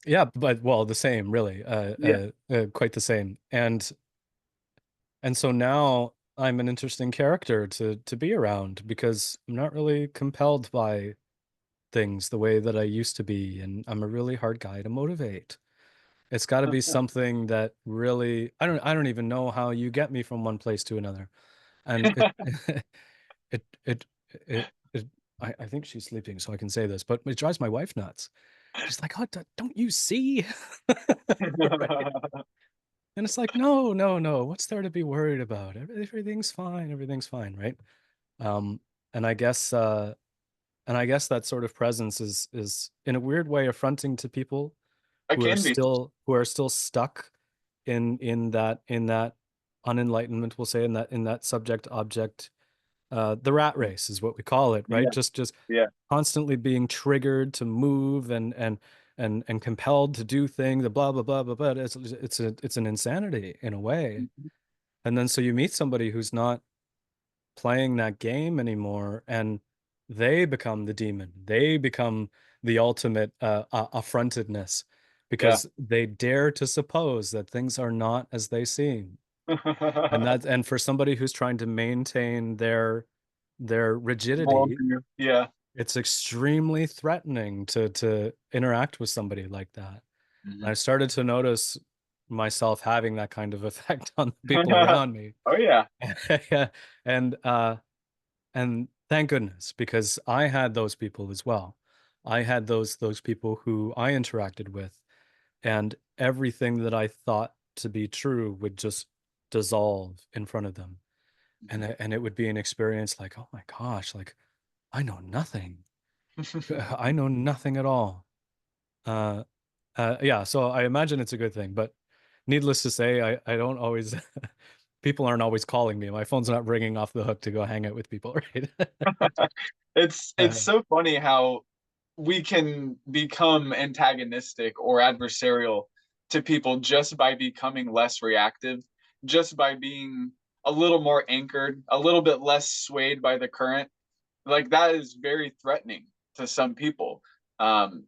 yeah, but well, the same, really,
Yeah.
quite the same. And so now I'm an interesting character to be around because I'm not really compelled by things the way that I used to be, and I'm a really hard guy to motivate. It's got to be something that really I don't even know how you get me from one place to another. And it it it it I think she's sleeping, so I can say this, but it drives my wife nuts. She's like, "Oh, don't you see?" Right? And it's like, no, no, no. What's there to be worried about? Everything's fine. Everything's fine, right? Um, and I guess that sort of presence is in a weird way affronting to people
I can be.
who are still stuck in that unenlightenment, we'll say, in that subject object The rat race is what we call it, right?
Yeah,
Just
yeah.
constantly being triggered to move and compelled to do things, the blah blah blah blah blah. It's an insanity in a way.
Mhm.
And then so you meet somebody who's not playing that game anymore, and they become the demon. They become the ultimate affrontedness
Yeah.
because they dare to suppose that things are not as they seem. And for somebody who's trying to maintain their rigidity,
Worldview. Yeah.
it's extremely threatening to interact with somebody like that. And I
Mhm.
started to notice myself having that kind of effect on the people around me.
Oh yeah.
And and thank goodness, because I had those people as well. I had those people who I interacted with, and everything that I thought to be true would just dissolve in front of them.
Mhm.
And it would be an experience like, oh my gosh, like I know nothing. I know nothing at all. Uh, yeah, so I imagine it's a good thing, but needless to say, I don't always, people aren't always calling me. My phone's not ringing off the hook to go hang out with people, right?
It's
Uh,
so funny how we can become antagonistic or adversarial to people just by becoming less reactive, just by being a little more anchored, a little bit less swayed by the current. Like that is very threatening to some people. Um,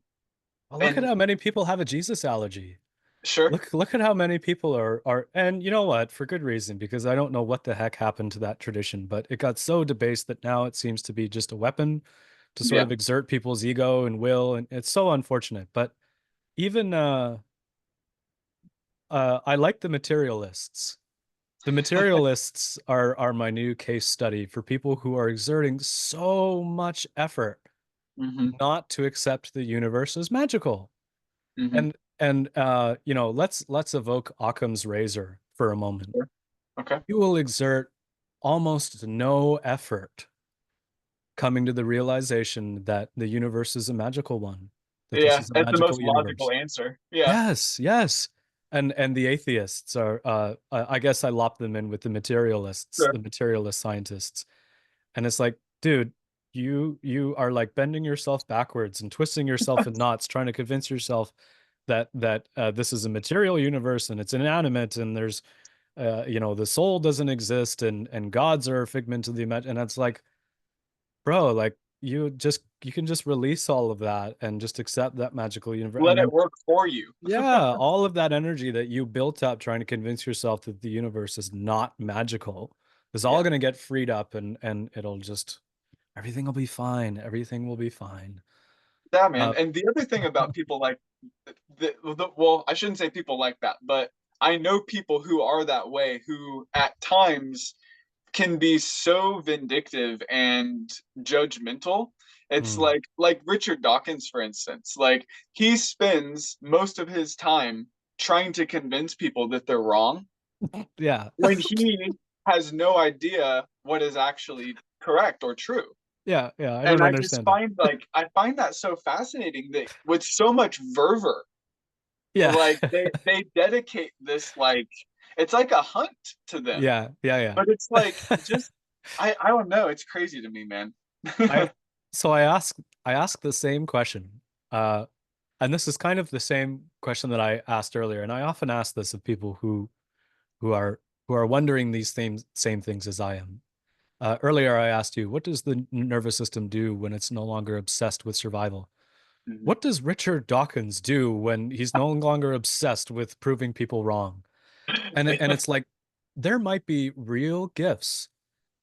well, look at
and
how many people have a Jesus allergy.
sure,
Look at how many people are, and you know what, for good reason, because I don't know what the heck happened to that tradition, but it got so debased that now it seems to be just a weapon to sort
yeah.
of exert people's ego and will, and it's so unfortunate. But even I like the materialists. The materialists are my new case study for people who are exerting so much effort
Hmm.
not to accept the universe as magical.
Hmm.
And you know, let's evoke Occam's razor for a moment.
Sure. Okay.
You will exert almost no effort coming to the realization that the universe is a magical one, that this
Yeah,
is a
it's the most
magical
logical
universe.
answer. Yeah.
Yes, yes. And the atheists are I guess I lop them in with the materialists,
Sure.
the materialist scientists. And it's like, dude, you are like bending yourself backwards and twisting yourself in knots trying to convince yourself that this is a material universe and it's inanimate and there's you know, the soul doesn't exist and gods are a figment of the imag and it's like, bro, like you can just release all of that and just accept that magical universe.
Let
And
it
then
work for you.
yeah, all of that energy that you built up trying to convince yourself that the universe is not magical is all
Yeah.
going to get freed up and it'll just everything will be fine. Everything will be fine.
Yeah, man.
Uh,
And the other thing about people like well, I shouldn't say people like that, but I know people who are that way who at times can be so vindictive and judgmental. It's
mm,
like Richard Dawkins, for instance. Like he spends most of his time trying to convince people that they're wrong
yeah.
when he has no idea what is actually correct or true.
Yeah, yeah, I
And
don't
I just
understand it.
find I find that so fascinating that with so much fervor,
Yeah.
like they dedicate this like it's like a hunt to them.
Yeah, yeah,
But it's like
yeah.
just I don't know, it's crazy to me, man.
I so I ask the same question. And this is kind of the same question that I asked earlier, and I often ask this of people who are who are wondering these same things as I am. Earlier, I asked you, what does the nervous system do when it's no longer obsessed with survival?
Mhm.
What does Richard Dawkins do when he's no longer obsessed with proving people wrong? And it's like there might be real gifts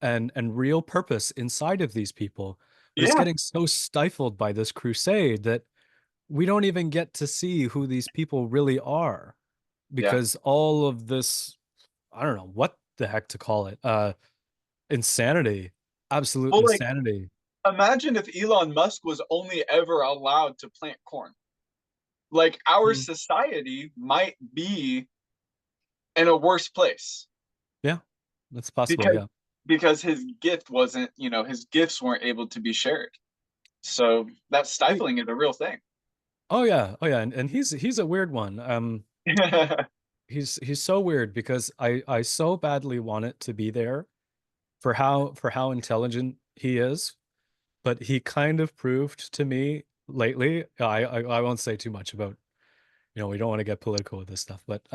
and real purpose inside of these people, but it's
Yeah,
getting so stifled by this crusade that we don't even get to see who these people really are
yeah.
because all of this, I don't know what the heck to call it, insanity, absolute
Well, like
insanity.
imagine if Elon Musk was only ever allowed to plant corn. Like our
Mm,
society might be in a worse place
yeah, that's possible.
because
Yeah.
his gift wasn't, his gifts weren't able to be shared. So that
Oh,
stifling is a real thing.
oh yeah. Oh yeah. And he's a weird one. He's so weird because I so badly want it to be there for how intelligent he is, but he kind of proved to me lately. I won't say too much about, we don't want to get political with this stuff, but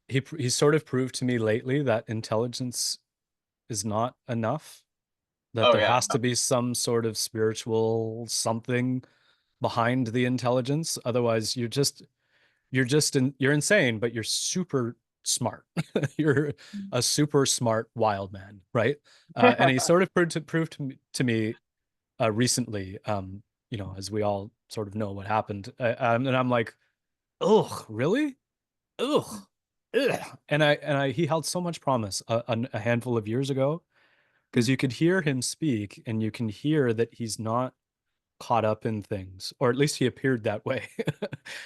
he sort of proved to me lately that intelligence is not enough, that
Oh
there
yeah.
has to be some sort of spiritual something behind the intelligence. Otherwise, you're insane, but you're super smart. You're a super smart wild man, right? And he sort of proved to me recently, as we all sort of know what happened. And I'm like, oh, really? Ugh. Ugh. And he held so much promise a handful of years ago, because you could hear him speak and you can hear that he's not caught up in things, or at least he appeared that way.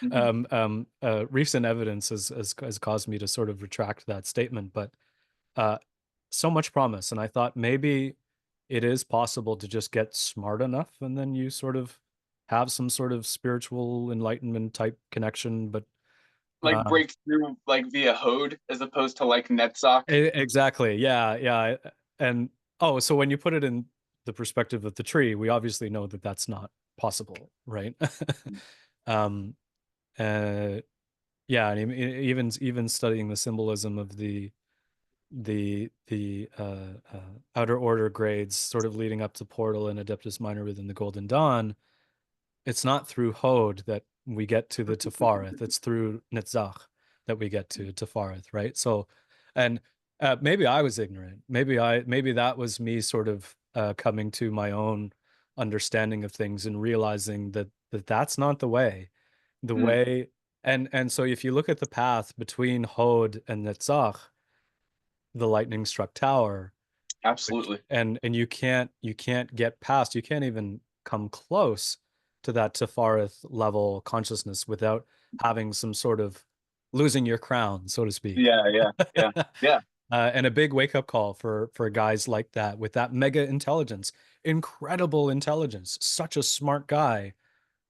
Mhm.
Recent evidence has caused me to sort of retract that statement, but uh, so much promise. And I thought maybe it is possible to just get smart enough and then you sort of have some sort of spiritual enlightenment type connection. But
Like
um,
break through like via Hode as opposed to like Netzach.
exactly. Yeah. Yeah. And oh, so when you put it in the perspective of the tree, we obviously know that that's not possible, right? um, uh, yeah, and even studying the symbolism of the outer order grades, sort of leading up to Portal and Adeptus Minor within the Golden Dawn, it's not through Hode that we get to the Tefareth. It's through Netzach that we get to Tefareth, right? So, and maybe I was ignorant. Maybe that was me sort of coming to my own understanding of things and realizing that that's not the way. The
Mm,
way, and so if you look at the path between Hod and Netzach, the lightning struck tower, which
absolutely.
and you can't get past, you can't even come close to that Tefareth level consciousness without having some sort of losing your crown, so to speak.
Yeah, yeah, yeah, yeah.
And a big wake up call for guys like that with that mega intelligence, incredible intelligence, such a smart guy,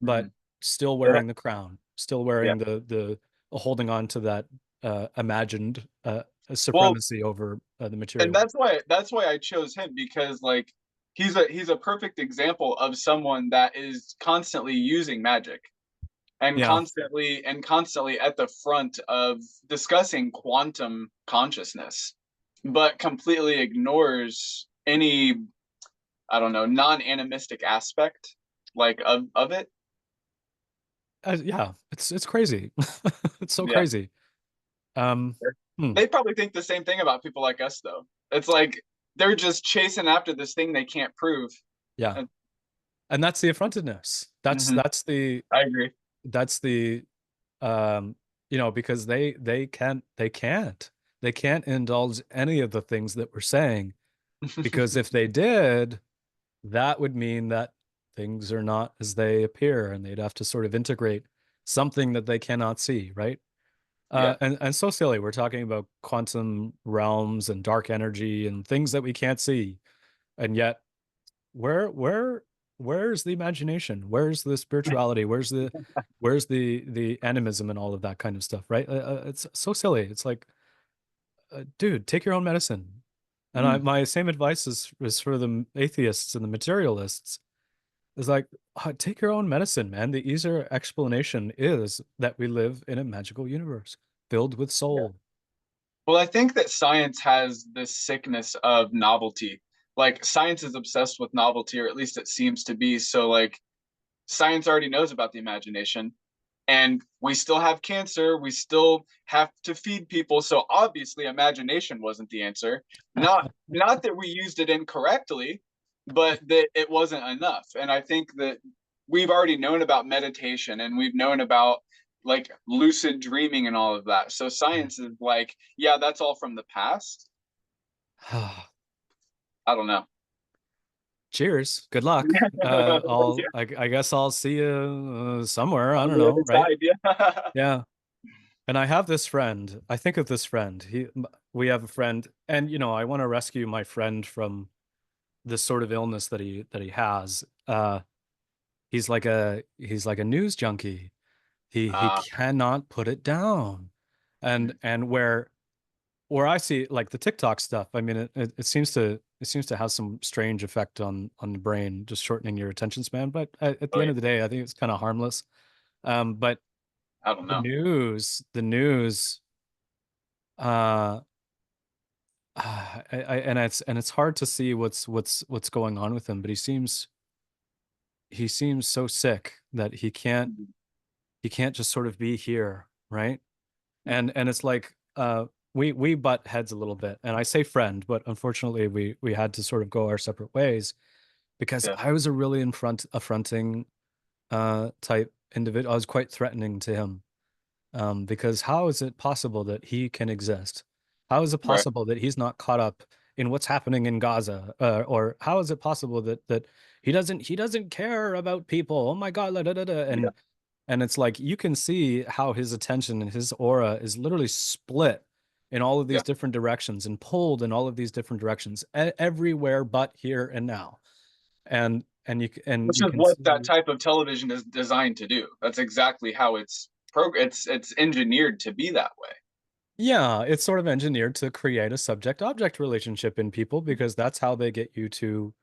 but
Mhm.
still
Yeah,
wearing the crown, still
yeah.
wearing the holding on to that imagined
Well,
supremacy over the
and
material.
that's why I chose him because like he's a perfect example of someone that is constantly using magic and
Yeah.
constantly at the front of discussing quantum consciousness, but completely ignores any, I don't know, non-animistic aspect like of it.
Yeah, it's crazy. It's so
Yeah.
crazy. Um, hmm,
They probably think the same thing about people like us though. It's like they're just chasing after this thing they can't prove.
yeah,
And,
and that's the affrontedness. That's
mhm,
that's the
I agree.
that's the um, because they can't indulge any of the things that we're saying, because if they did, that would mean that things are not as they appear, and they'd have to sort of integrate something that they cannot see, right?
Yeah.
And so silly. We're talking about quantum realms and dark energy and things that we can't see, and yet where's the imagination? Where's the spirituality? Where's the animism and all of that kind of stuff, right? It's so silly. It's like, dude, take your own medicine. And
Mm.
my same advice is for the atheists and the materialists. Is like, take your own medicine, man. The easier explanation is that we live in a magical universe filled with
Yeah.
soul.
Well, I think that science has this sickness of novelty. Like science is obsessed with novelty, or at least it seems to be. So like science already knows about the imagination, and we still have cancer, we still have to feed people, so obviously imagination wasn't the answer. Not that we used it incorrectly, but that it wasn't enough. And I think that we've already known about meditation and we've known about like lucid dreaming and all of that, so science is like, yeah, that's all from the past. I don't know.
Cheers. Good luck.
Yeah,
I guess I'll see you somewhere. I
on
don't
the
know,
other
right?
side, yeah.
Yeah. And I have this friend. I think of this friend. We have a friend, and I want to rescue my friend from this sort of illness that he has. He's like a news junkie. He
uh,
cannot put it down. And where I see like the TikTok stuff, I mean, it seems to have some strange effect on the brain, just shortening your attention span. But at
Oh
the end
yeah.
of the day, I think it's kind of harmless. But
I don't
the
know.
news, uh, and it's hard to see what's going on with him. But he seems so sick that
Mhm.
he can't just sort of be here, right?
Mhm.
And it's like we butt heads a little bit, and I say friend, but unfortunately we had to sort of go our separate ways because
Yeah.
I was a really affronting type individual. I was quite threatening to him. Because how is it possible that he can exist? How is it
Right.
possible that he's not caught up in what's happening in Gaza? Or how is it possible that he doesn't care about people? Oh my God, da, da, da.
Yeah.
And it's like you can see how his attention and his aura is literally split in all of these
Yeah.
different directions and pulled in all of these different directions, everywhere but here and now. And
Which
you
is
can
what that
see.
type of television is designed to do. That's exactly how it's engineered to be that way.
Yeah, it's sort of engineered to create a subject-object relationship in people because that's how they get you to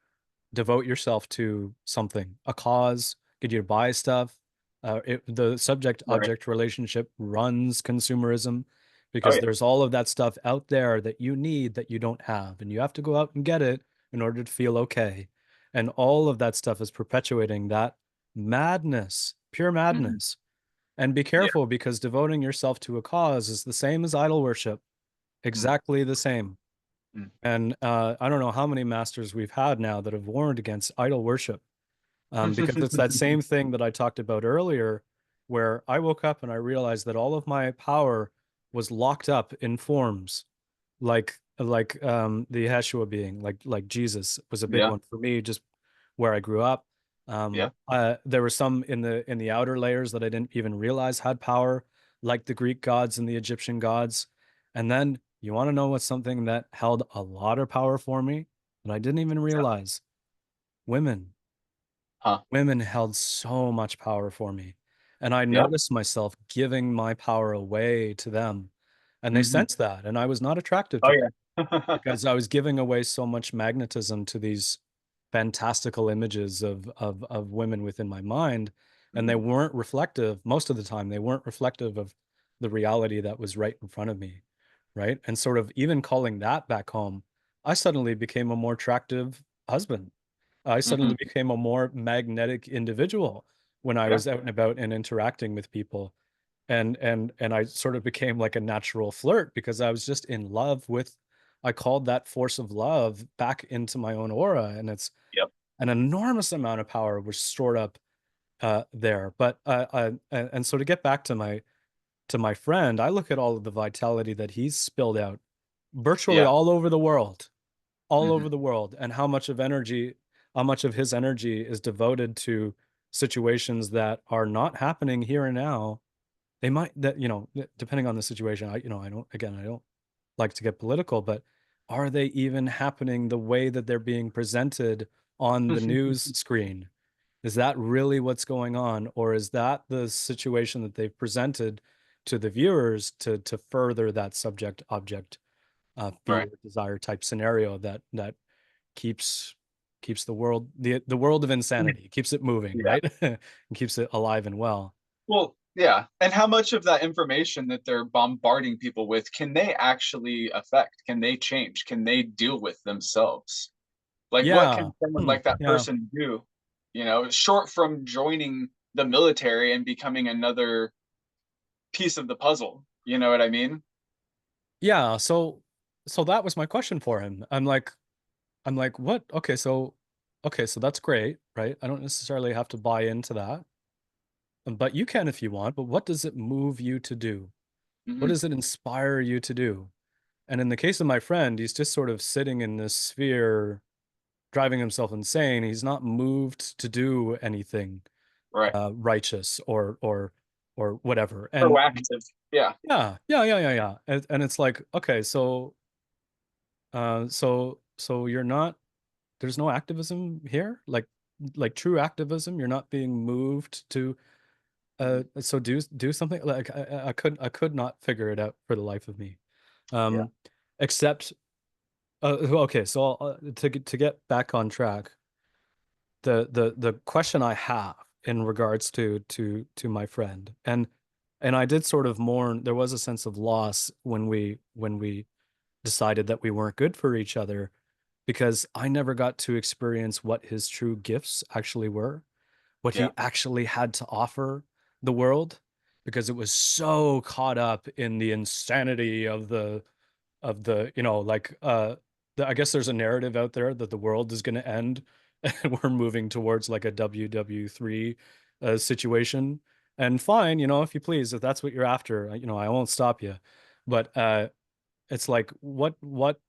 devote yourself to something, a cause, get you to buy stuff. The
Right.
subject-object relationship runs consumerism
Oh
because
yeah.
there's all of that stuff out there that you need that you don't have, and you have to go out and get it in order to feel okay. And all of that stuff is perpetuating that madness, pure
Hmm.
madness. And be
Yeah.
careful because devoting yourself to a cause is the same as idol worship, exactly the same.
Mm-hmm.
And I don't know how many masters we've had now that have warned against idol worship, because it's that same thing that I talked about earlier, where I woke up and I realized that all of my power was locked up in forms, like the Yeshua being, like Jesus was a big
Yeah.
one for me, just where I grew up.
Yeah.
There were some in the outer layers that I didn't even realize had power, like the Greek gods and the Egyptian gods. And then you want to know what's something that held a lot of power for me that I didn't even
Yeah.
realize? Women.
Huh.
Women held so much power for me. And I
Yeah.
noticed myself giving my power away to them. And they
Hmm.
sensed that. And I was not attractive
Oh
to them
yeah.
because I was giving away so much magnetism to these fantastical images of women within my mind, and they
Mhm.
weren't reflective. Most of the time they weren't reflective of the reality that was right in front of me, right? And sort of even calling that back home, I suddenly became a more attractive husband. I
Mhm.
suddenly became a more magnetic individual when I
Yeah.
was out and about and interacting with people. And I sort of became like a natural flirt because I was just in love with, I called that force of love back into my own aura, and it's
Yep.
an enormous amount of power was stored up there. But and so to get back to my friend, I look at all of the vitality that he's spilled out virtually
Yeah.
all
Mhm.
over the world, and how much of his energy is devoted to situations that are not happening here and now. They might, that, depending on the situation, I don't like to get political, but are they even happening the way that they're being presented on the news screen? Is that really what's going on? Or is that the situation that they've presented to the viewers to further that subject object
Right.
fear desire type scenario that keeps the world, the world of insanity, keeps it moving,
Yeah.
right? And keeps it alive and well.
Well, yeah. And how much of that information that they're bombarding people with can they actually affect? Can they change? Can they deal with themselves? Like, what
Yeah.
can someone like that
Yeah.
person do? Short from joining the military and becoming another piece of the puzzle. You know what I mean?
Yeah, so that was my question for him. I'm like, what? Okay, so that's great, right? I don't necessarily have to buy into that. But you can if you want, but what does it move you to do? What
Hmm.
does it inspire you to do? And in the case of my friend, he's just sort of sitting in this sphere, driving himself insane. He's not moved to do anything
Right.
righteous or whatever. And
Proactive. Yeah.
yeah. And it's like, okay, so you're not, there's no activism here, like true activism. You're not being moved to
Mhm.
so do something. Like I could not figure it out for the life of me.
Yeah.
Um, except Okay, so to get back on track, the question I have in regards to my friend, and I did sort of mourn. There was a sense of loss when we decided that we weren't good for each other, because I never got to experience what his true gifts actually were, what he
Yeah.
actually had to offer the world, because it was so caught up in the insanity of the, like, I guess there's a narrative out there that the world is going to end and we're moving towards like a WW3 situation. And fine, if you please, if that's what you're after, I won't stop you. But it's like, what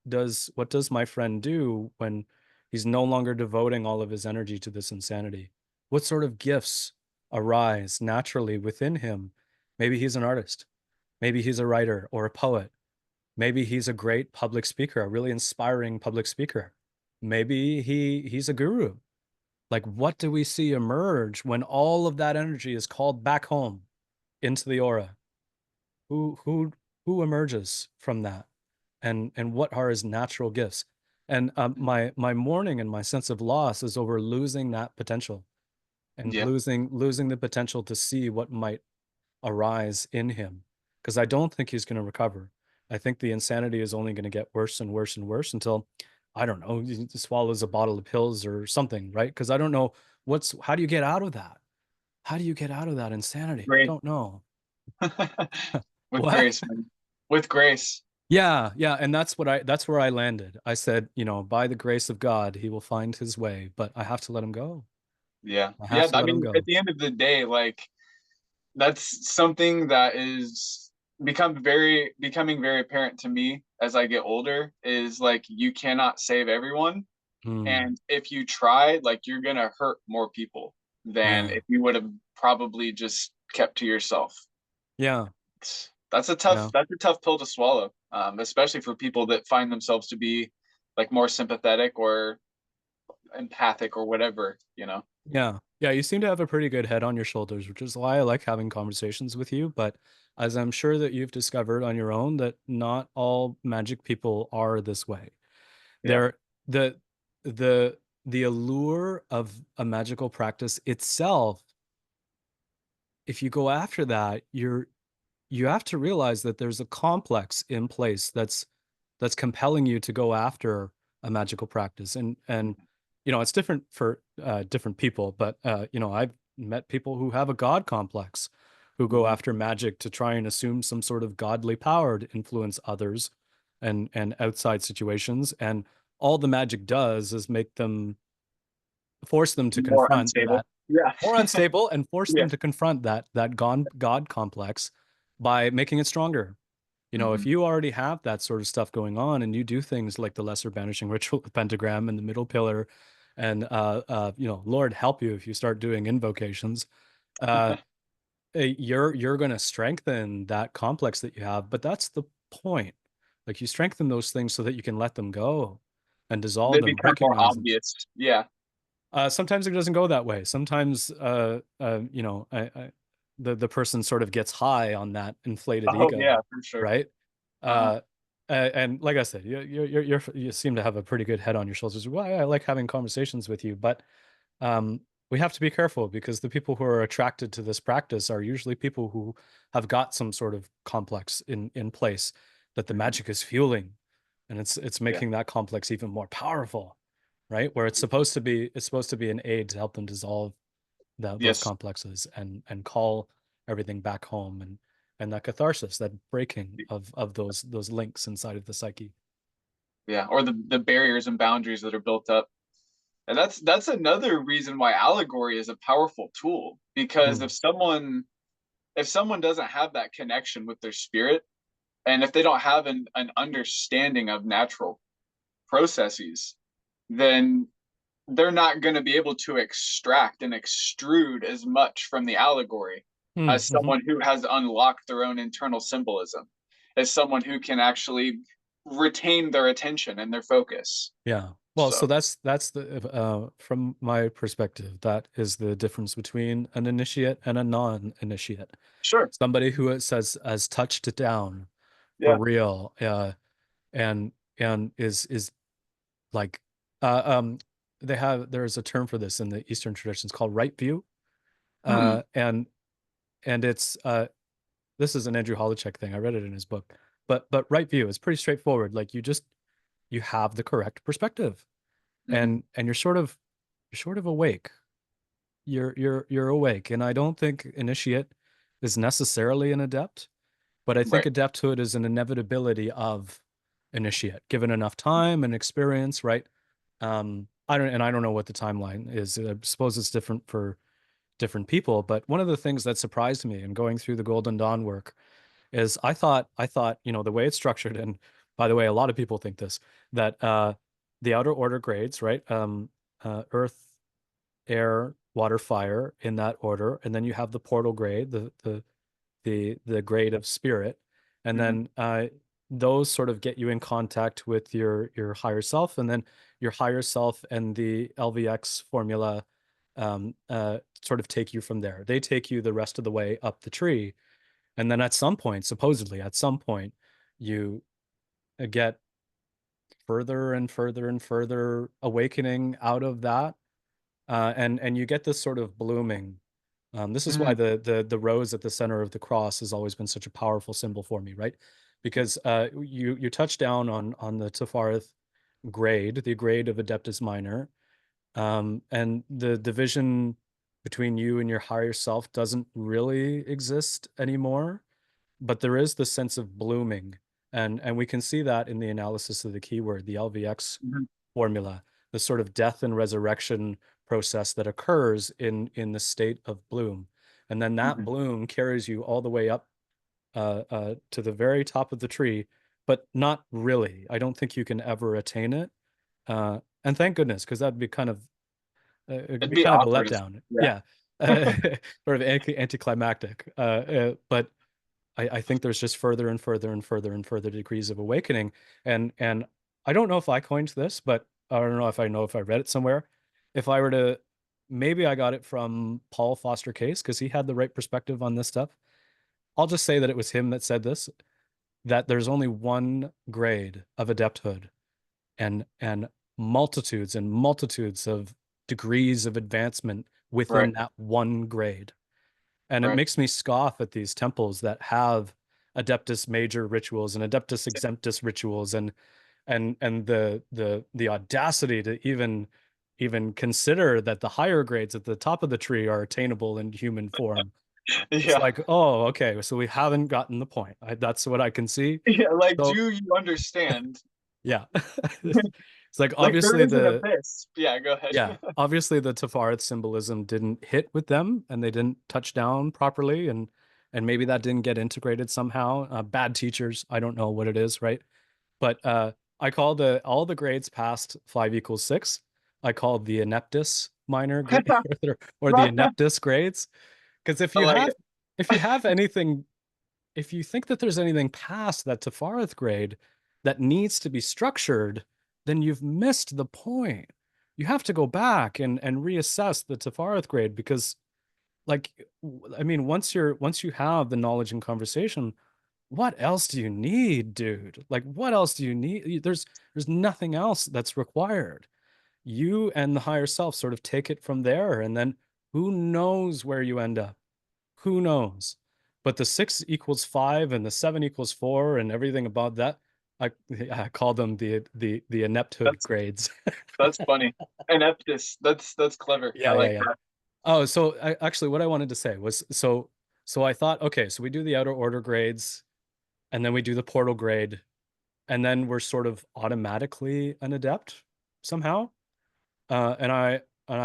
does my friend do when he's no longer devoting all of his energy to this insanity? What sort of gifts arise naturally within him? Maybe he's an artist. Maybe he's a writer or a poet. Maybe he's a great public speaker, a really inspiring public speaker. Maybe he's a guru. Like, what do we see emerge when all of that energy is called back home into the aura? Who emerges from that? And what are his natural gifts? And my mourning and my sense of loss is over losing that potential, and
Yeah.
losing the potential to see what might arise in him, because I don't think he's going to recover. I think the insanity is only going to get worse and worse and worse until, I don't know, he swallows a bottle of pills or something, right? Because I don't know how do you get out of that? How do you get out of that insanity? I
Great.
don't know.
With
What?
grace, man. With grace.
Yeah, yeah, and that's where I landed. I said, by the grace of God, he will find his way, but I have to let him go.
Yeah.
I have
Yeah.
to
I
let him
mean, at
go.
the end of the day, like that's something that is becoming very apparent to me as I get older is like you cannot save everyone.
Hmm.
And if you try, like you're gonna hurt more people than
Yeah.
if you would have probably just kept to yourself.
Yeah. Yeah.
That's a tough pill to swallow, especially for people that find themselves to be like more sympathetic or empathic or whatever, you know.
Yeah. Yeah, you seem to have a pretty good head on your shoulders, which is why I like having conversations with you. But as I'm sure that you've discovered on your own, that not all magic people are this way.
Yeah.
They're the the allure of a magical practice itself, if you go after that, you have to realize that there's a complex in place that's compelling you to go after a magical practice. And it's different for different people, but I've met people who have a god complex, who go
Mhm.
after magic to try and assume some sort of godly power to influence others and outside situations, and all the magic does is force them to
More
confront
unstable.
that,
Yeah.
more unstable, and force
Yeah.
them to confront that god complex by making it stronger. If
Hmm.
you already have that sort of stuff going on and you do things like the lesser banishing ritual, the pentagram and the middle pillar, and Lord help you if you start doing invocations, uh, you're going to strengthen that complex that you have. But that's the point. Like, you strengthen those things so that you can let them go and dissolve
They
them,
become more
recognize them.
obvious. Yeah.
Sometimes it doesn't go that way. Sometimes, the person sort of gets high on that inflated
Oh yeah,
ego,
for sure.
right?
Uh-huh.
Uh, and like I said, you seem to have a pretty good head on your shoulders. Why I like having conversations with you, but we have to be careful, because the people who are attracted to this practice are usually people who have got some sort of complex in place that the
Mhm.
magic is fueling, and it's
Yeah.
making that complex even more powerful, right? Where it's supposed to be an aid to help them dissolve those
Yes.
complexes and call everything back home, and that catharsis, that breaking of those links inside of the psyche.
Yeah. Or the barriers and boundaries that are built up. And that's another reason why allegory is a powerful tool. Because
Mm.
if someone doesn't have that connection with their spirit, and if they don't have an understanding of natural processes, then they're not going to be able to extract and extrude as much from the allegory as
Mm-hmm.
someone who has unlocked their own internal symbolism, as someone who can actually retain their attention and their focus.
Yeah. Well, so
So,
that's the from my perspective, that is the difference between an initiate and a non-initiate.
sure.
Somebody who has touched it down for
Yeah.
real, and is like there's a term for this in the Eastern traditions called right view.
Hmm.
And it's this is an Andrew Holicek thing. I read it in his book. But right view is pretty straightforward. Like you have the correct perspective,
Hmm.
and you're sort of awake. You're awake. And I don't think initiate is necessarily an adept, but I think
Right.
adepthood is an inevitability of initiate, given enough time and experience, right? I don't know what the timeline is. I suppose it's different for different people, but one of the things that surprised me in going through the Golden Dawn work is I thought, you know, the way it's structured, and by the way, a lot of people think this, that the outer order grades, right? Earth, air, water, fire in that order, and then you have the portal grade, the grade of spirit, and
Hmm.
then those sort of get you in contact with your higher self, and then your higher self and the LVX formula sort of take you from there. They take you the rest of the way up the tree, and then at some point, supposedly at some point, you get further and further and further awakening out of that, and you get this sort of blooming. This is why
Hmm.
the rose at the center of the cross has always been such a powerful symbol for me, right? Because you touch down on the Sephiroth grade, the grade of Adeptus Minor, and the division between you and your higher self doesn't really exist anymore, but there is the sense of blooming, and we can see that in the analysis of the keyword, the LVX
Hmm.
formula, the sort of death and resurrection process that occurs in the state of bloom. And then that
Hmm.
bloom carries you all the way up to the very top of the tree, but not really. I don't think you can ever attain it. And thank goodness, because that'd be kind of it'd
It'd
be
be
kind of a
awkward.
letdown.
Yeah.
Yeah. Sort of anticlimactic. But I think there's just further and further and further and further degrees of awakening. And I don't know if I coined this, but I don't know if I read it somewhere. If I were to, maybe I got it from Paul Foster Case because he had the right perspective on this stuff. I'll just say that it was him that said this, that there's only one grade of adepthood, and multitudes and multitudes of degrees of advancement within
Right.
that one grade. And it
Right.
makes me scoff at these temples that have Adeptus Major rituals and Adeptus Exemptus rituals, and the audacity to even consider that the higher grades at the top of the tree are attainable in human form. It's
Yeah.
like, oh, okay, so we haven't gotten the point. That's what I can see.
Yeah. Like,
So
do you understand?
yeah, it's like
Like, there
obviously
is an abyss. Yeah. Go ahead.
yeah, obviously the Tafarith symbolism didn't hit with them, and they didn't touch down properly, and maybe that didn't get integrated somehow. Bad teachers, I don't know what it is, right? But I call the all the grades past 5 = 6. I call the ineptus minor grade or the ineptus grades, because
I like it.
if you have anything, if you think that there's anything past that Tafarith grade that needs to be structured, then you've missed the point. You have to go back and reassess the Tafarith grade, because like I mean, once you have the knowledge and conversation, what else do you need, dude? Like what else do you need? There's nothing else that's required. You and the higher self sort of take it from there, and then who knows where you end up? Who knows? But the 6 = 5 and the 7 = 4 and everything about that, I I call them the inepthood
That's
grades.
that's funny. Ineptus. That's clever. I
Yeah, yeah,
like
yeah.
that.
Oh, so actually, what I wanted to say was, so I thought, okay, so we do the outer order grades, and then we do the portal grade, and then we're sort of automatically an adept somehow. And I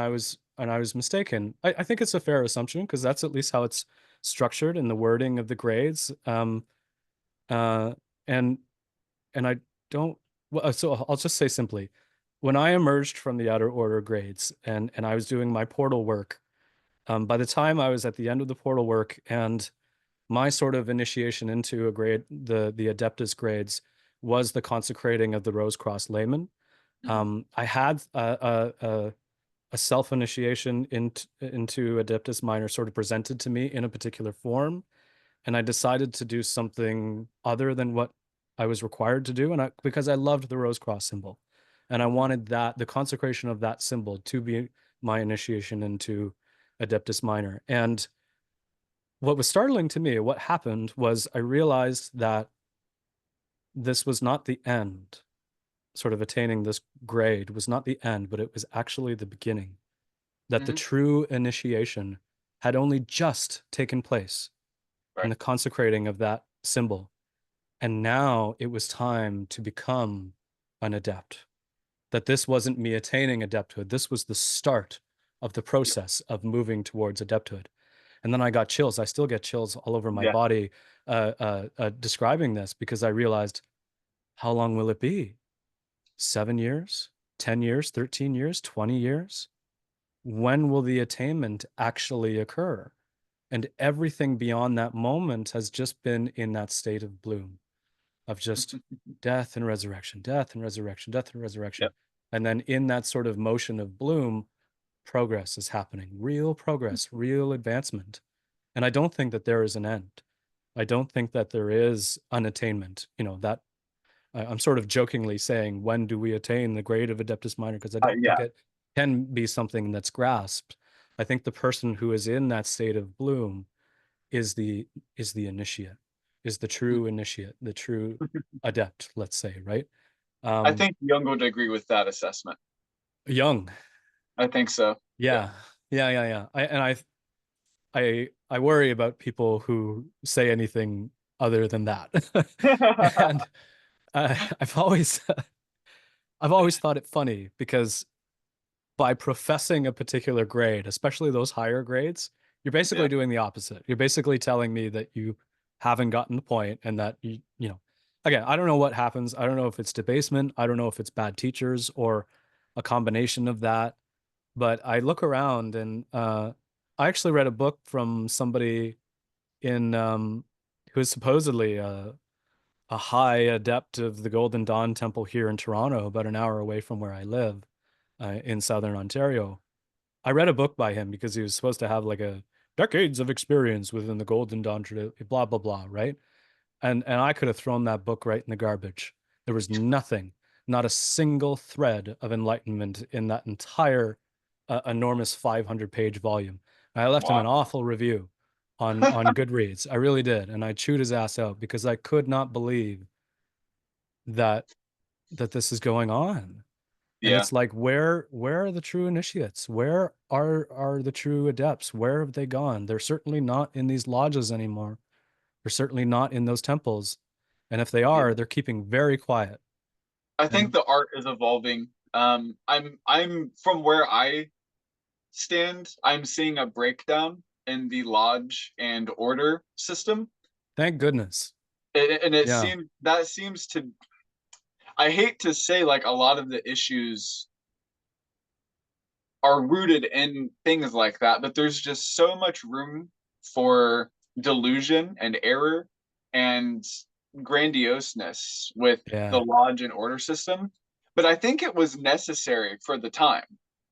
was mistaken. I think it's a fair assumption because that's at least how it's structured in the wording of the grades. Uh, and and I don't. Well, so I'll just say simply, when I emerged from the outer order grades and I was doing my portal work, by the time I was at the end of the portal work and my sort of initiation into a grade, the Adeptus grades, was the consecrating of the Rose Cross Layman.
Mhm.
I had a self initiation into Adeptus Minor sort of presented to me in a particular form, and I decided to do something other than what I was required to do, and because I loved the Rose Cross symbol. And I wanted that, the consecration of that symbol, to be my initiation into Adeptus Minor. And what was startling to me, what happened was I realized that this was not the end. Sort of attaining this grade was not the end, but it was actually the beginning. That the
Hmm.
true initiation had only just taken place in
Right.
the consecrating of that symbol. And now it was time to become an adept. That this wasn't me attaining adepthood. This was the start of the process of moving towards adepthood. And then I got chills. I still get chills all over my
Yeah.
body describing this, because I realized, how long will it be? 7 years, 10 years, 13 years, 20 years? When will the attainment actually occur? And everything beyond that moment has just been in that state of bloom, of just death and resurrection, death and resurrection, death and resurrection.
Yep.
And then in that sort of motion of bloom, progress is happening, real progress, real advancement. And I don't think that there is an end. I don't think that there is an attainment, that I'm sort of jokingly saying, when do we attain the grade of Adeptus Minor? Because I don't think
Yeah.
it can be something that's grasped. I think the person who is in that state of bloom is the initiate, is the true initiate, the true adept, let's say, right?
I
Um,
think Jung would agree with that assessment.
Young,
I think so. Yeah.
yeah, yeah. I worry about people who say anything other than that, and I've always I've always thought it funny, because by professing a particular grade, especially those higher grades, you're basically
Yeah.
doing the opposite. You're basically telling me that you haven't gotten the point, and that again, I don't know what happens. I don't know if it's debasement. I don't know if it's bad teachers or a combination of that. But I look around, and I actually read a book from somebody in who is supposedly a high adept of the Golden Dawn Temple here in Toronto, about an hour away from where I live, in Southern Ontario. I read a book by him because he was supposed to have like a decades of experience within the Golden Dawn tradition, blah blah blah, right? And I could have thrown that book right in the garbage. There was nothing, not a single thread of enlightenment in that entire enormous 500-page volume. And I left him an
Wow.
awful review on Goodreads. I really did, and I chewed his ass out because I could not believe that this is going on. And
Yeah.
it's like, where are the true initiates? Where are the true adepts? Where have they gone? They're certainly not in these lodges anymore. They're certainly not in those temples. And if they
Yeah.
are, they're keeping very quiet.
I think
And
the art is evolving. I'm from where I stand, I'm seeing a breakdown in the lodge and order system.
thank goodness.
And it
Yeah.
seems that seems to, I hate to say, like, a lot of the issues are rooted in things like that, but there's just so much room for delusion and error and grandioseness with the
Yeah.
lodge and order system. But I think it was necessary for the time.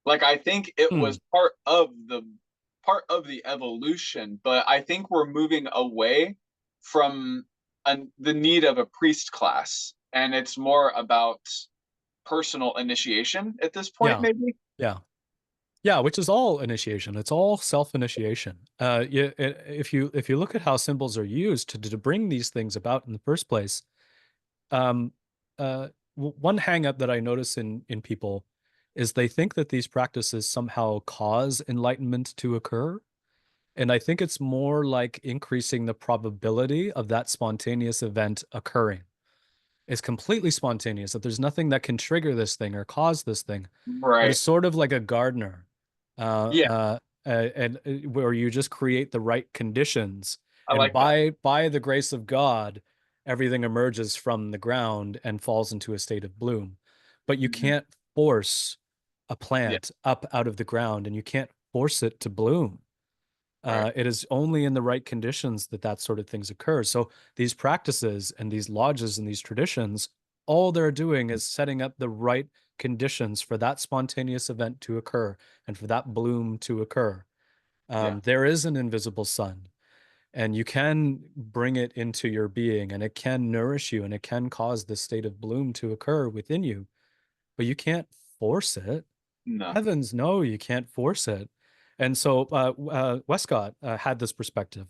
Like, I think it
Hmm.
was part of the evolution, but I think we're moving away from the need of a priest class, and it's more about personal initiation at this point,
Yeah.
maybe.
Yeah. Yeah, which is all initiation. It's all self-initiation. If you look at how symbols are used to bring these things about in the first place, um, one hang up that I notice in people is they think that these practices somehow cause enlightenment to occur. And I think it's more like increasing the probability of that spontaneous event occurring. It's completely spontaneous, that there's nothing that can trigger this thing or cause this thing, but
Right.
it's sort of like a gardener,
Yeah,
where you just create the right conditions,
I
and
like that.
by the grace of God, everything emerges from the ground and falls into a state of bloom. But you
Hmm.
can't force a
Yeah,
plant up out of the ground, and you can't force it to bloom.
right.
It is only in the right conditions that that sort of things occur. So these practices and these lodges and these traditions, all they're doing is setting up the right conditions for that spontaneous event to occur and for that bloom to occur.
Yeah,
There is an invisible sun, and you can bring it into your being, and it can nourish you, and it can cause the state of bloom to occur within you. but you can't force it.
No.
Heavens, no, you can't force it. And so Westcott had this perspective.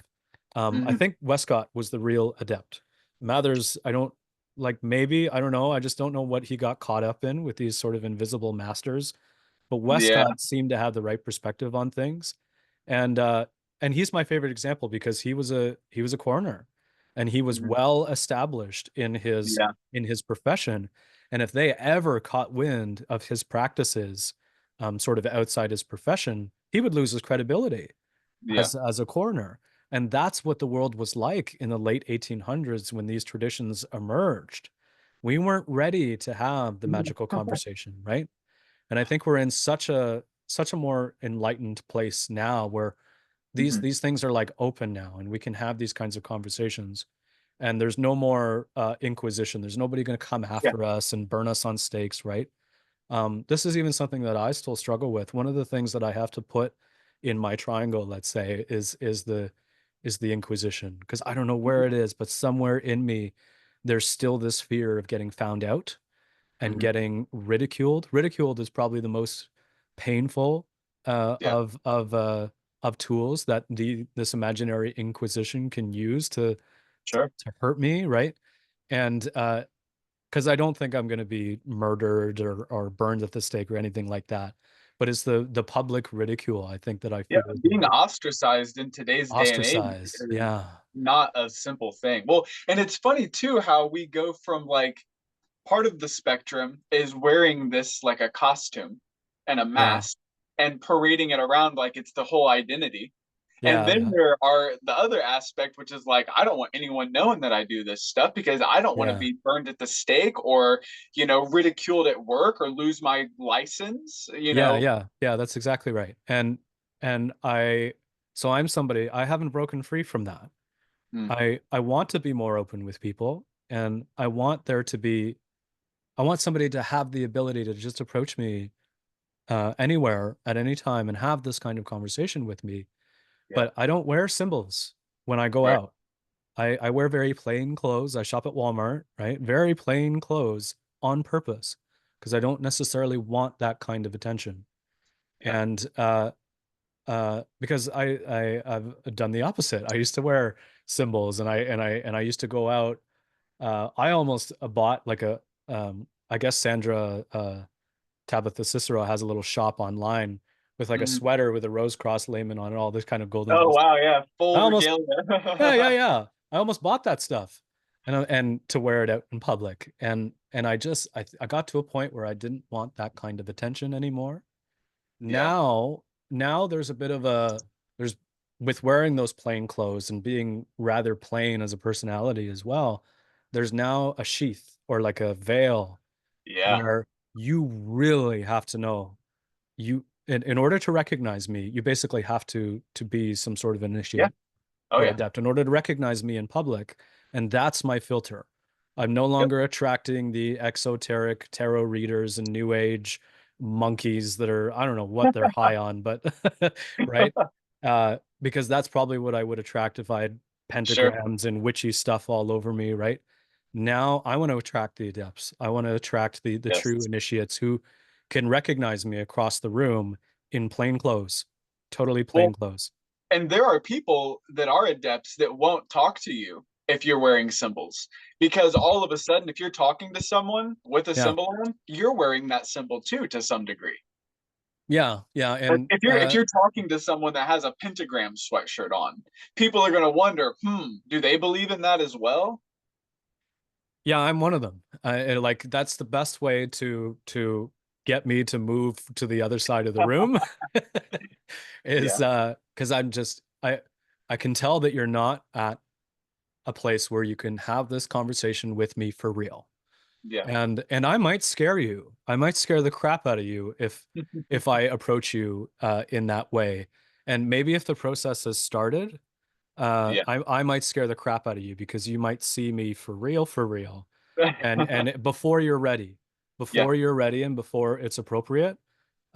I
Hmm.
think Westcott was the real adept. Mathers, I don't like, maybe, I don't know. I just don't know what he got caught up in with these sort of invisible masters. But
Yeah.
Westcott seemed to have the right perspective on things. And uh and he's my favorite example because he was a coroner and he was
Mhm.
well established
Yeah.
in his profession. And if they ever caught wind of his practices, sort of outside his profession, he would lose his credibility
Yeah.
as a coroner. And that's what the world was like in the late 1800s when these traditions emerged. We weren't ready to have the magical conversation, right? And I think we're in such a more enlightened place now where these
Hmm.
these things are like open now and we can have these kinds of conversations. And there's no more inquisition. There's nobody going to come
Yeah.
after us and burn us on stakes, right? This is even something that I still struggle with. One of the things that I have to put in my triangle, let's say, is the Inquisition, because I don't know where it is, but somewhere in me, there's still this fear of getting found out and
Hmm.
getting ridiculed. Ridiculed is probably the most painful
Yeah.
of tools that this imaginary Inquisition can use
Sure.
to hurt me, right? And because I don't think I'm going to be murdered or burned at the stake or anything like that. But it's the public ridicule, I think, that I
Yeah.
fear the
Being
most.
ostracized in today's day and age
Ostracized.
is
Yeah.
not a simple thing. Well, and it's funny too how we go from like part of the spectrum is wearing this like a costume and a
Yeah.
mask and parading it around like it's the whole identity. And
Yeah.
then
Yeah.
there are the other aspect, which is like, I don't want anyone knowing that I do this stuff because I don't want to
Yeah.
be burned at the stake or, ridiculed at work or lose my license,
Yeah. Yeah. Yeah. That's exactly right. And so I'm somebody, I haven't broken free from that.
Mm,
I want to be more open with people, and I want somebody to have the ability to just approach me anywhere at any time and have this kind of conversation with me.
yeah,
But I don't wear symbols when I go
right.
out. I wear very plain clothes. I shop at Walmart, right? Very plain clothes on purpose because I don't necessarily want that kind of attention.
Yeah.
And because I've done the opposite. I used to wear symbols and I used to go out. I almost bought like I guess Sandra Tabitha Cicero has a little shop online with like a
Mm.
sweater with a rose cross layman on it, all this kind of golden
Oh,
rose.
wow. Yeah.
I
Full
almost, yeah, yeah,
regalia.
yeah. I almost bought that stuff and to wear it out in public. And I got to a point where I didn't want that kind of attention anymore.
Yeah.
Now there's a bit of there's with wearing those plain clothes and being rather plain as a personality as well, there's now a sheath or like a veil
Yeah.
where you really have to know in order to recognize me, you basically have to be some sort of
Yeah.
initiate
Oh,
or
yeah.
adept in order to recognize me in public. And that's my filter. I'm no
Yep.
longer attracting the exoteric tarot readers and new age monkeys that are, I don't know what they're high on, but right. Because that's probably what I would attract if I had
Sure.
pentagrams and witchy stuff all over me, right? Now I want to attract the adepts. I want to attract the true
Yes.
initiates who can recognize me across the room in plain clothes, totally plain
Well,
clothes.
and there are people that are adepts that won't talk to you if you're wearing symbols because all of a sudden if you're talking to someone with a
Yeah.
symbol on, you're wearing that symbol too to some degree.
Yeah, yeah,
But
and
if you're talking to someone that has a pentagram sweatshirt on, people are going to wonder, do they believe in that as well?
yeah, I'm one of them. Like that's the best way to get me to move to the other side of the room is
Yeah.
because I can tell that you're not at a place where you can have this conversation with me for real.
Yeah.
And I might scare you. I might scare the crap out of you if I approach you in that way. And maybe if the process has started,
Yeah.
I might scare the crap out of you because you might see me for real. And
Yeah.
before you're ready and before it's appropriate.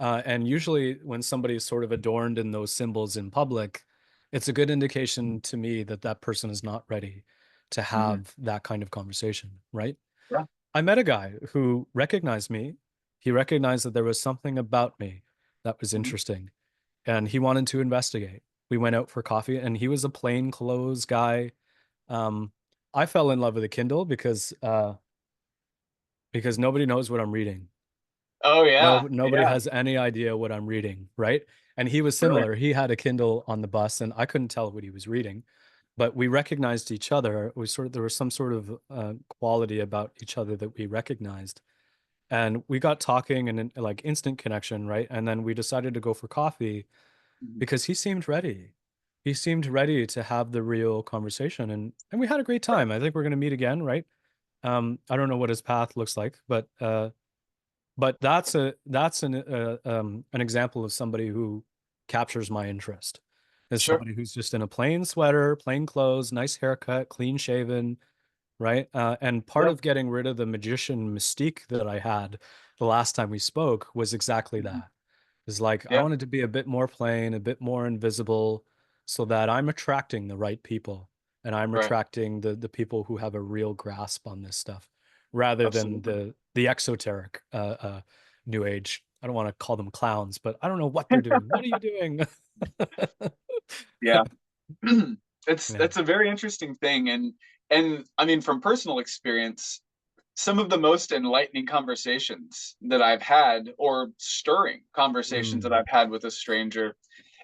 And usually when somebody is sort of adorned in those symbols in public, it's a good indication to me that that person is not ready to
Mhm.
have that kind of conversation, right?
Yeah.
I met a guy who recognized me He recognized that there was something about me that was
Mhm.
interesting, and he wanted to investigate. We went out for coffee, and he was a plain clothes guy. Um, I fell in love with a Kindle because nobody knows what I'm reading.
Oh
No,
yeah,
nobody
yeah,
has any idea what I'm reading, right? And he was
right.
similar. He had a Kindle on the bus, and I couldn't tell what he was reading, but we recognized each other. We sort of there was some sort of quality about each other that we recognized, and we got talking and like instant connection, right? And then we decided to go for coffee
Mhm.
because he seemed ready. He seemed ready to have the real conversation, and we had a great
Right.
time. I think we're going to meet again, right? I don't know what his path looks like, but that's an example of somebody who captures my interest. Is
Sure.
somebody who's just in a plain sweater, plain clothes, nice haircut, clean shaven, right? And part
Yeah.
of getting rid of the magician mystique that I had the last time we spoke was exactly
Mhm.
that. Is like I
Yeah.
wanted to be a bit more plain, a bit more invisible, so that I'm attracting the right people and I'm
Right.
attracting the people who have a real grasp on this stuff, rather than
Absolutely.
the exoteric new age. I don't want to call them clowns, but I don't know what they're doing. What are you doing?
Yeah. It's
Yeah.
that's a very interesting thing, and I mean from personal experience, some of the most enlightening conversations that I've had, or stirring conversations that
Mm,
I've had with a stranger,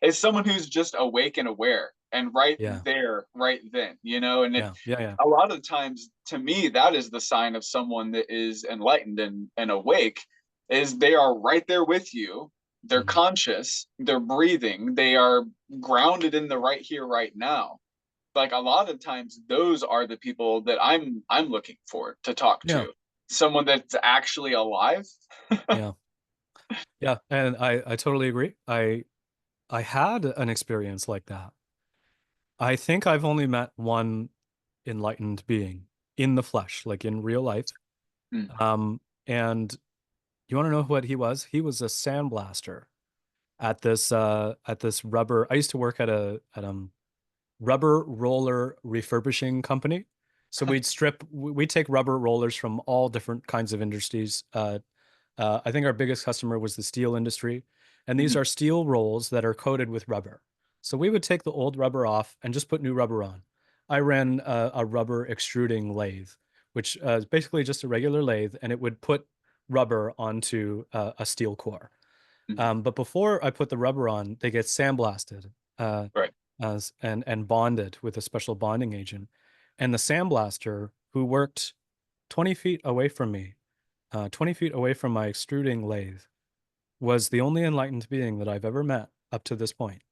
is someone who's just awake and aware and right
yeah.
there, right then, you know? And it
Yeah. Yeah. Yeah.
a lot of times to me, that is the sign of someone that is enlightened and awake, is they are right there with you. They're
Mm.
conscious, they're breathing, they are grounded in the right here, right now. Like a lot of times those are the people that I'm looking for to talk
Yeah.
to, someone that's actually alive.
Yeah. Yeah. And I totally agree. I had an experience like that. I think I've only met one enlightened being in the flesh, like in real life.
Mm.
And you want to know what he was? He was a sandblaster at this rubber. I used to work at rubber roller refurbishing company. So we'd take rubber rollers from all different kinds of industries. I think our biggest customer was the steel industry, and these
Mhm.
are steel rolls that are coated with rubber. So we would take the old rubber off and just put new rubber on. I ran a rubber extruding lathe, which is basically just a regular lathe, and it would put rubber onto a steel core.
Mhm.
But before I put the rubber on, they get sandblasted uh,
Right.
and bonded with a special bonding agent. And the sandblaster, who worked 20 feet away from me, 20 feet away from my extruding lathe, was the only enlightened being that I've ever met up to this point.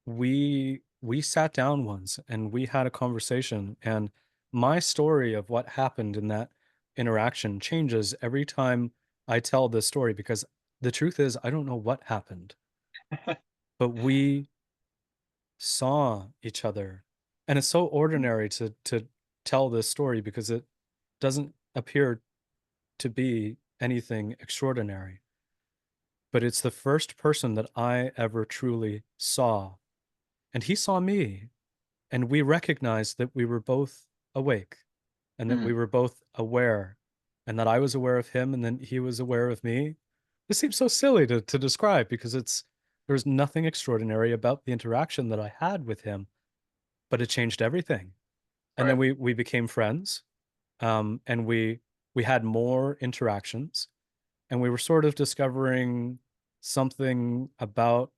We sat down once and we had a conversation, and my story of what happened in that interaction changes every time I tell this story, because the truth is I don't know what happened, but we saw each other. And it's so ordinary to tell this story because it doesn't appear to be anything extraordinary. But it's the first person that I ever truly saw. And he saw me, and we recognized that we were both awake and that we
Mm.
were both aware, and that I was aware of him and then he was aware of me. This seems so silly to describe because there was nothing extraordinary about the interaction that I had with him, but it changed everything. And then
Right.
we became friends, and we had more interactions, and we were sort of discovering something about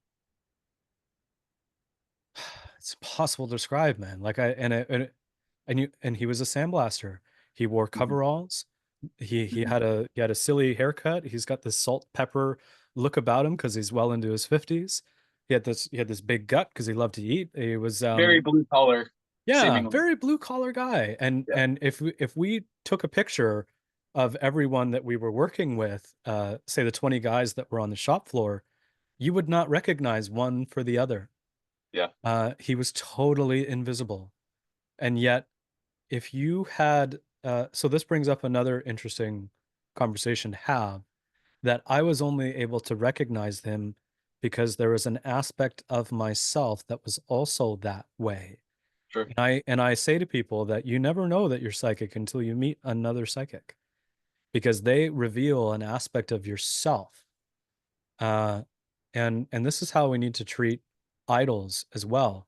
it's impossible to describe, man. Like I and you and he was a sandblaster. He wore
Mhm.
coveralls.
Mhm.
He had a silly haircut. He's got this salt pepper look about him because he's well into his 50s. He had this big gut because he loved to eat. He was
Very blue collar,
yeah,
seemingly.
very blue collar guy.
Yeah.
And if we took a picture of everyone that we were working with, say the 20 guys that were on the shop floor, you would not recognize one for the other.
Yeah.
He was totally invisible. And yet, if you had, so this brings up another interesting conversation to have, that I was only able to recognize him because there was an aspect of myself that was also that way.
Sure.
And I say to people that you never know that you're psychic until you meet another psychic. because they reveal an aspect of yourself. And this is how we need to treat idols as well.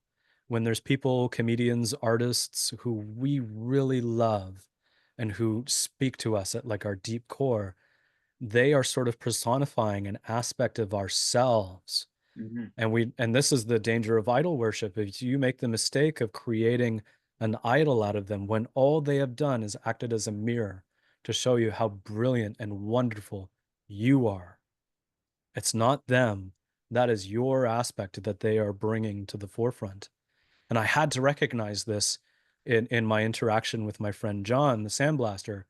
When there's people, comedians, artists who we really love and who speak to us at like our deep core, they are sort of personifying an aspect of ourselves.
Mm-hmm.
And this is the danger of idol worship. If you make the mistake of creating an idol out of them when all they have done is acted as a mirror to show you how brilliant and wonderful you are. It's not them. That is your aspect that they are bringing to the forefront. And I had to recognize this in my interaction with my friend John, the Sandblaster,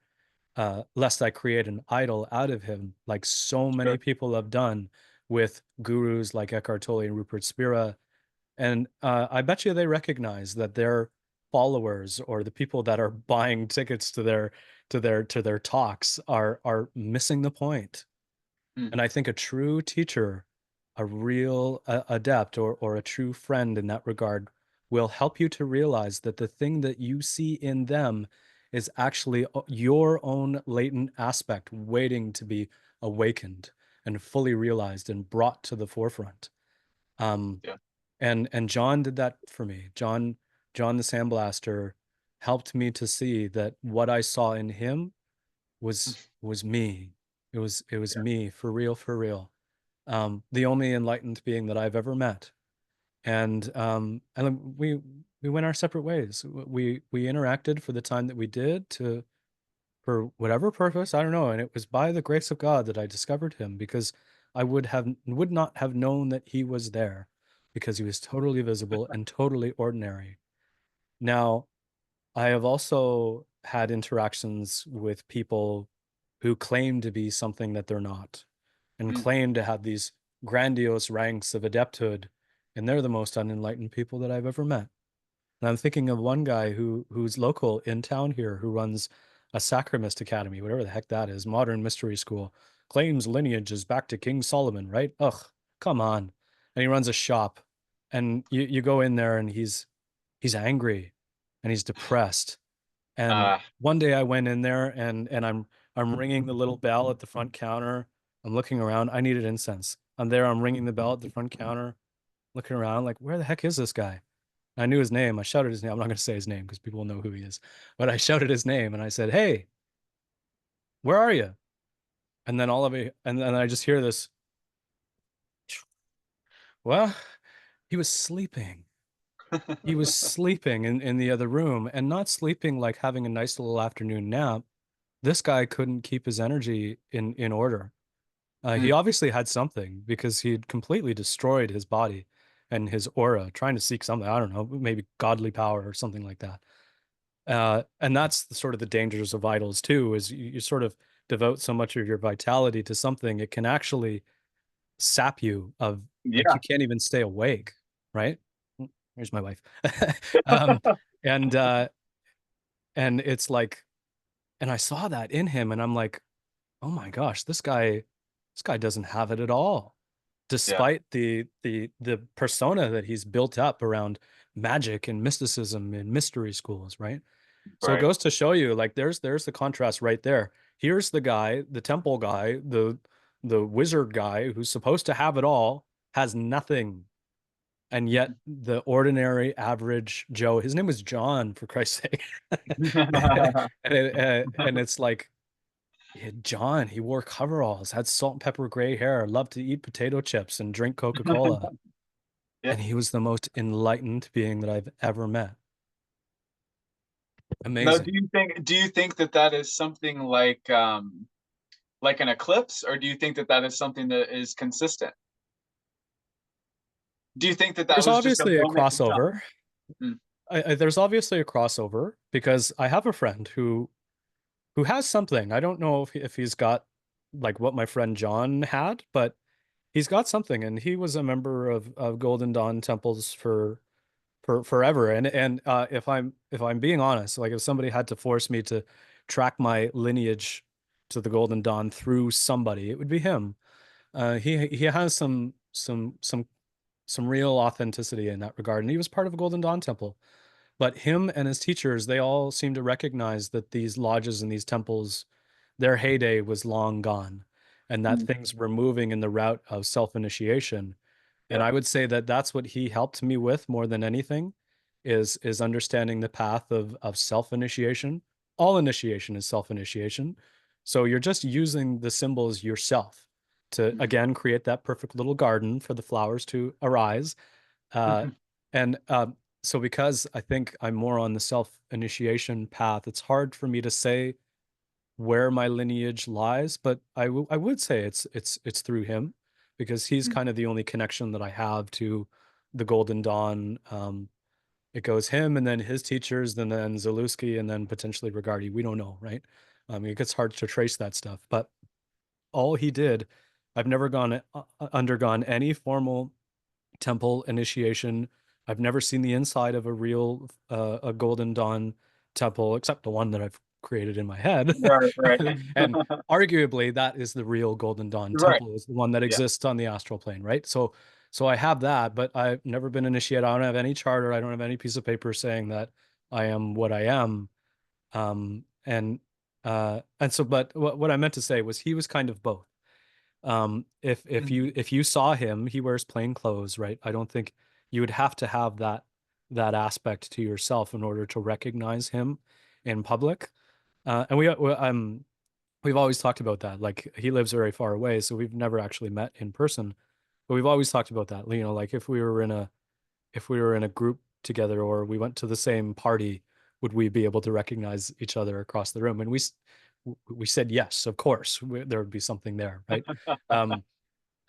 lest I create an idol out of him, like so many
Sure.
people have done with gurus like Eckhart Tolle and Rupert Spira. And I bet you they recognize that their followers or the people that are buying tickets to their talks are missing the point.
Mm.
And I think a true teacher, a real adept, or a true friend in that regard, will help you to realize that the thing that you see in them is actually your own latent aspect waiting to be awakened and fully realized and brought to the forefront.
Yeah.
And John did that for me. John the Sandblaster helped me to see that what I saw in him was me. It was
Yeah.
me, for real, for real. The only enlightened being that I've ever met. And we went our separate ways. We interacted for the time that we did, for whatever purpose, I don't know. And it was by the grace of God that I discovered him, because I would not have known that he was there, because he was totally visible and totally ordinary. Now, I have also had interactions with people who claim to be something that they're not, and
Mm.
claim to have these grandiose ranks of adepthood, and they're the most unenlightened people that I've ever met. And I'm thinking of one guy who's local in town here, who runs a Sacramist Academy, whatever the heck that is, modern mystery school, claims lineage is back to King Solomon, right? Ugh, come on. And he runs a shop, and you go in there and he's angry and he's depressed. And
Uh,
one day I went in there, and I'm ringing the little bell at the front counter. I'm looking around. I needed incense. I'm there. I'm ringing the bell at the front counter, looking around like, where the heck is this guy? I knew his name. I shouted his name. I'm not going to say his name because people will know who he is. But I shouted his name and I said, "Hey, where are you?" And then all of it, and then I just hear this. Well, he was sleeping. He was sleeping in the other room, and not sleeping like having a nice little afternoon nap. This guy couldn't keep his energy in order. He
mm.
obviously had something, because he had completely destroyed his body and his aura, trying to seek something, I don't know, maybe godly power or something like that. And that's sort of the dangers of idols too, is you sort of devote so much of your vitality to something, it can actually sap you of, like,
Yeah.
you can't even stay awake, right? Here's my wife. um, and and it's like, and I saw that in him, and I'm like, oh my gosh, this guy doesn't have it at all,
Yeah.
despite the persona that he's built up around magic and mysticism and mystery schools, right? So it
Right.
goes to show you, like, there's the contrast right there. Here's the guy, the temple guy, the wizard guy who's supposed to have it all, has nothing. And yet the ordinary average Joe, his name was John, for Christ's sake. And it's like, yeah, John, he wore coveralls, had salt and pepper gray hair, loved to eat potato chips and drink Coca-Cola.
Yeah.
And he was the most enlightened being that I've ever met.
Now,
Amazing.
do you think that that is something like an eclipse, or do you think that that is something that is consistent? Do you think that that
There's
was just a
obviously a
moment in
crossover.
time? Mm.
There's obviously a crossover, because I have a friend who has something. I don't know if he's got like what my friend John had, but he's got something, and he was a member of Golden Dawn temples for forever. And if I'm being honest, like, if somebody had to force me to track my lineage to the Golden Dawn through somebody, it would be him. He has some real authenticity in that regard, and he was part of a Golden Dawn temple. But him and his teachers, they all seem to recognize that these lodges and these temples their heyday was long gone, and that things were moving in the route of self-initiation. And
Yeah.
I would say that that's what he helped me with more than anything, is understanding the path of self-initiation. All initiation is self-initiation. So you're just using the symbols yourself to,
Mhm.
again, create that perfect little garden for the flowers to arise. Uh, and so because I think I'm more on the self-initiation path, it's hard for me to say where my lineage lies, but I would say it's through him, because he's kind of the only connection that I have to the Golden Dawn. It goes him, and then his teachers, and then Zalewski, and then potentially Rigardi. We don't know, right? It gets hard to trace that stuff, but all he did, I've never undergone any formal temple initiation. I've never seen the inside of a real a Golden Dawn temple, except the one that I've created in my head.
Right, right.
And arguably that is the real Golden Dawn
Right.
temple, is the one that
Yeah.
exists on the astral plane, right? So I have that, but I've never been initiated. I don't have any charter. I don't have any piece of paper saying that I am what I am. And so, but what I meant to say was he was kind of both. If you saw him, he wears plain clothes, right? I don't think you would have to have that aspect to yourself in order to recognize him in public. And we've always talked about that. Like, he lives very far away, so we've never actually met in person, but we've always talked about that. You know, like if we were in a group together, or we went to the same party, would we be able to recognize each other across the room? And we said yes, of course. There would be something there, right? Um,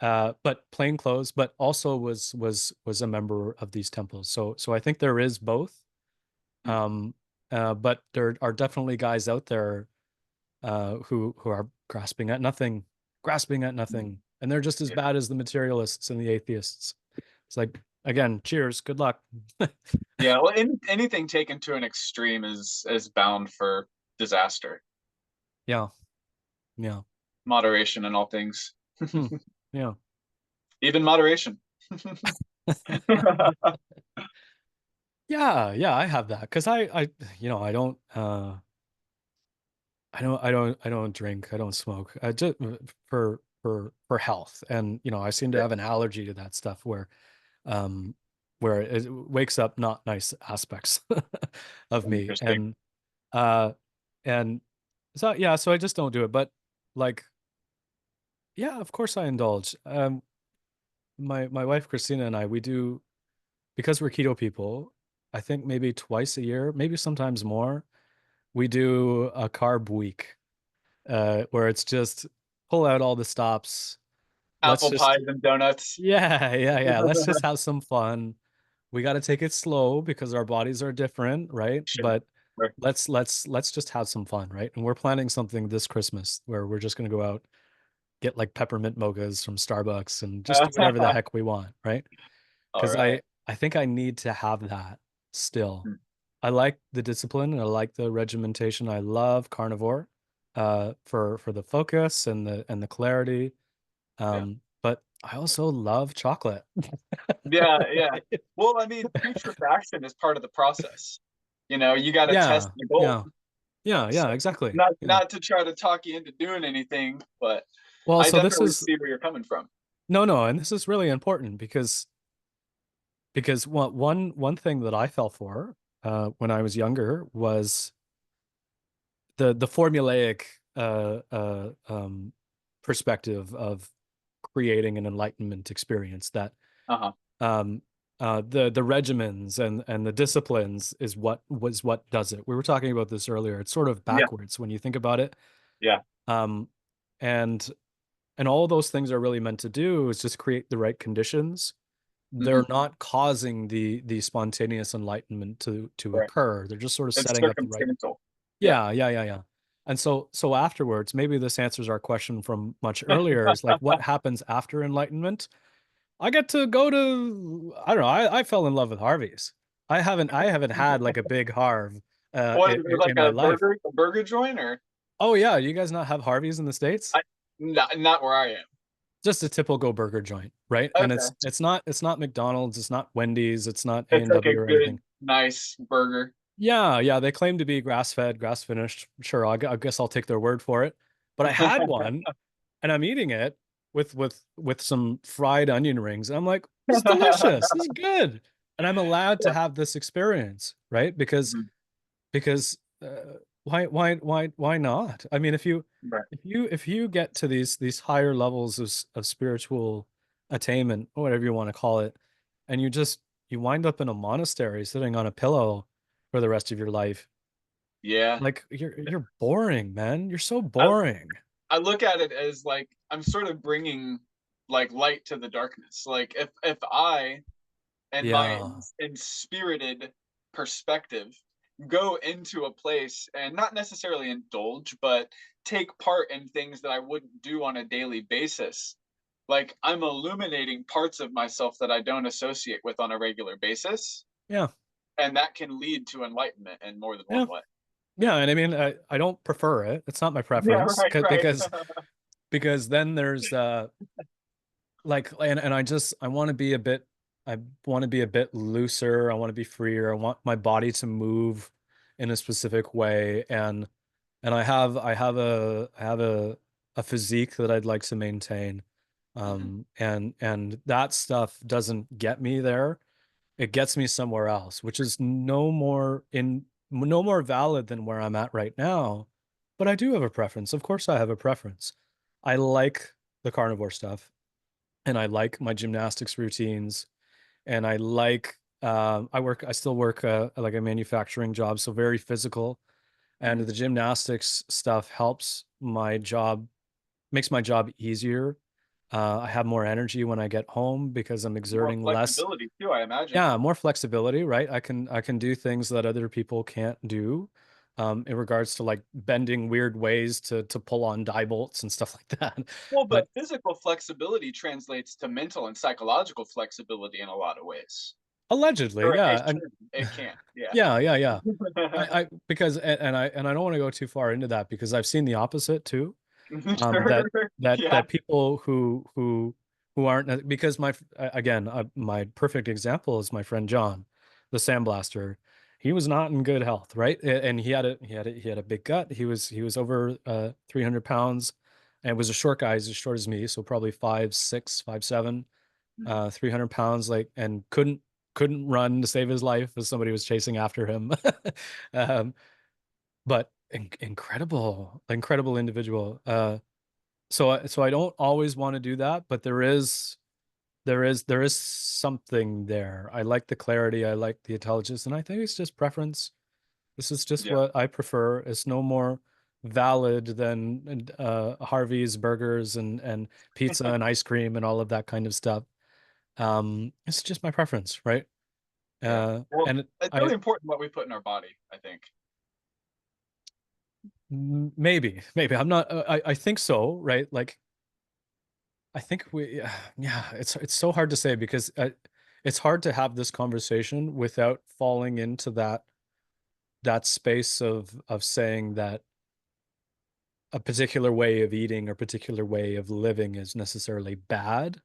but plain clothes, but also was a member of these temples. So I think there is both. Um, but there are definitely guys out there who are grasping at nothing, and they're just as
Yeah.
bad as the materialists and the atheists. It's like, again, cheers, good luck.
Yeah. Well, anything taken to an extreme is bound for disaster.
Yeah, yeah,
Moderation in all things.
hmm. Yeah.
Even moderation.
Yeah, yeah, I have that because you know, I don't drink, I don't smoke. I just for health, and you know, I seem to
Yeah.
have an allergy to that stuff um, where it wakes up not nice aspects of me,
Interesting.
uh, and so yeah, so I just don't do it. But like, yeah, of course I indulge. My wife Christina and I, we do, because we're keto people. I think maybe twice a year, maybe sometimes more. We do a carb week, where it's just pull out all the stops. Let's
Apple
just,
pies and donuts.
yeah, yeah, yeah. Let's just have some fun. We got to take it slow because our bodies are different, right?
Sure.
But
Sure.
let's just have some fun, right? And we're planning something this Christmas where we're just going to go out, get like peppermint mochas from Starbucks, and just do whatever the heck we want, right?
All
Because
right.
I think I need to have that still.
Hmm.
I like the discipline, and I like the regimentation. I love carnivore for the focus and the clarity.
Yeah.
But I also love chocolate.
Yeah. Yeah. Well, I mean, putrefaction is part of the process. You got to test
Yeah,
the gold.
yeah, yeah,
So
yeah, exactly. Yeah.
not to try to talk you into doing anything, but
Well,
I
so this
definitely
is
see where you're coming from.
no, and this is really important because one thing that I fell for when I was younger was the formulaic perspective of creating an enlightenment experience, that
Uh-huh.
um, the regimens and the disciplines is what does it. We were talking about this earlier. It's sort of
Yeah.
backwards when you think about it.
Yeah.
Um, and and all those things are really meant to do is just create the right conditions. They're
Hmm.
not causing the spontaneous enlightenment to
Right.
occur. They're just sort of
It's
setting up the right.
circumstantial. Yeah.
Yeah, yeah, yeah, yeah. And so afterwards, maybe this answers our question from much earlier, is like, what happens after enlightenment? I get to go to, I don't know, I fell in love with Harvey's. I haven't had like a big Harv
What is it, like
in my life.
a burger joint, or
Oh yeah, you guys not have Harvey's in the States?
I not where I am.
Just a typical burger joint, right? And
Okay.
it's not McDonald's, it's not Wendy's, it's not
It's like a
A&W or
good,
anything.
nice burger.
Yeah, yeah, they claim to be grass-fed, grass-finished. Sure, I guess I'll take their word for it. but I had one and I'm eating it with some fried onion rings. And I'm like, this is delicious. This is good. And I'm allowed to have this experience, right?
Mhm.
Because why not? I mean,
Right.
if you get to these higher levels of spiritual attainment, or whatever you want to call it, and you wind up in a monastery sitting on a pillow for the rest of your life,
Yeah.
like you're boring, man. You're so
I,
boring.
I look at it as like I'm sort of bringing like light to the darkness. Like if I and my
Yeah.
inspirited perspective go into a place and not necessarily indulge, but take part in things that I wouldn't do on a daily basis. Like I'm illuminating parts of myself that I don't associate with on a regular basis.
Yeah.
And that can lead to enlightenment in more than
Yeah.
one way.
Yeah. And I mean, I don't prefer it. It's not my
Yeah,
preference
right, right.
because then there's like and I want to be a bit I want to be a bit looser. I want to be freer. I want my body to move in a specific way. And I have a physique that I'd like to maintain.
Mm-hmm.
And that stuff doesn't get me there. It gets me somewhere else, which is no more valid than where I'm at right now. But I do have a preference. Of course I have a preference. I like the carnivore stuff, and I like my gymnastics routines, and I still work like a manufacturing job, so very physical, and
Mm-hmm.
the gymnastics stuff helps my job, makes my job easier. I have more energy when I get home because I'm
More
exerting less.
flexibility too, I imagine.
Yeah, more flexibility, right? I can do things that other people can't do, in regards to like bending weird ways to pull on die bolts and stuff like that.
Well,
But
but physical flexibility translates to mental and psychological flexibility in a lot of ways.
allegedly,
Or
yeah,
it
and
can. It can. Yeah.
yeah. I because and I don't want to go too far into that because I've seen the opposite too.
Sure. Yeah.
That people who aren't, because again, my perfect example is my friend John, the sandblaster. He was not in good health, right? And he had a big gut. He was over 300 pounds, and was a short guy. He's as short as me, so probably 5'6", 5'7",
Mhm.
300 pounds, like, and couldn't run to save his life as somebody was chasing after him. um, but incredible individual. So I don't always want to do that, but there is something there. I like the clarity, I like the intelligence, and I think it's just preference. This is just
Yeah.
what I prefer. It's no more valid than Harvey's burgers and pizza and ice cream and all of that kind of stuff. It's just my preference, right?
Yeah. Well,
And
it's really important what we put in our body, I think.
maybe I'm not. I think so, right? Like, I think yeah, it's so hard to say because it's hard to have this conversation without falling into that space of saying that a particular way of eating or particular way of living is necessarily bad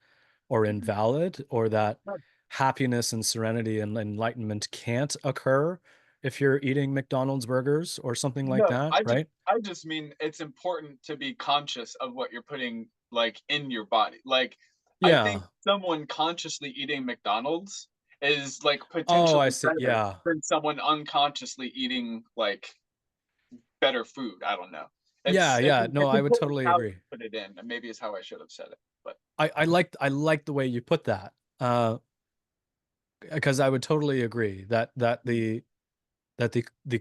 or
Mhm.
invalid, or that happiness and serenity and enlightenment can't occur if you're eating McDonald's burgers or something like
No,
that, right?
I just mean it's important to be conscious of what you're putting like in your body. Like I think
Yeah.
someone consciously eating McDonald's is like
Oh, I
potentially
see.
better
Yeah.
than someone unconsciously eating like better food. I don't know.
Yeah, yeah. No,
It's
I would
important
totally
how you
agree.
put it in, and maybe is how I should have said it. But
I like the way you put that. Because I would totally agree that the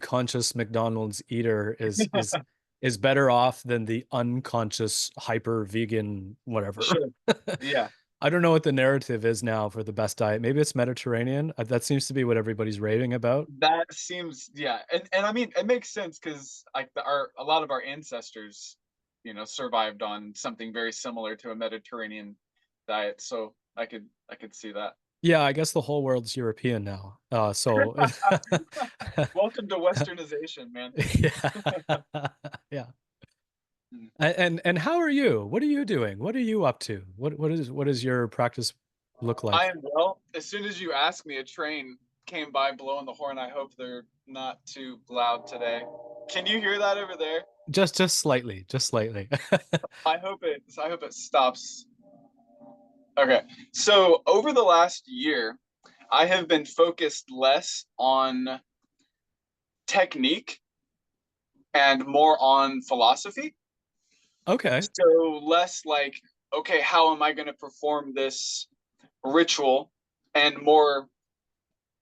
conscious McDonald's eater is better off than the unconscious hyper vegan whatever.
sure, yeah,
I don't know what the narrative is now for the best diet. Maybe it's Mediterranean. That seems to be what everybody's raving about.
that seems yeah, and I mean it makes sense because like our a lot of our ancestors, survived on something very similar to a Mediterranean diet. So I could see that.
Yeah, I guess the whole world's European now. So
Welcome to Westernization, man.
yeah. Yeah. And how are you? What are you doing? What are you up to? What does your practice look
I
like?
am well. As soon as you asked me, a train came by blowing the horn. I hope they're not too loud today. Can you hear that over there?
Just slightly, just slightly.
I hope it stops. Okay. So over the last year, I have been focused less on technique and more on philosophy.
Okay.
So less like, okay, how am I going to perform this ritual? And more,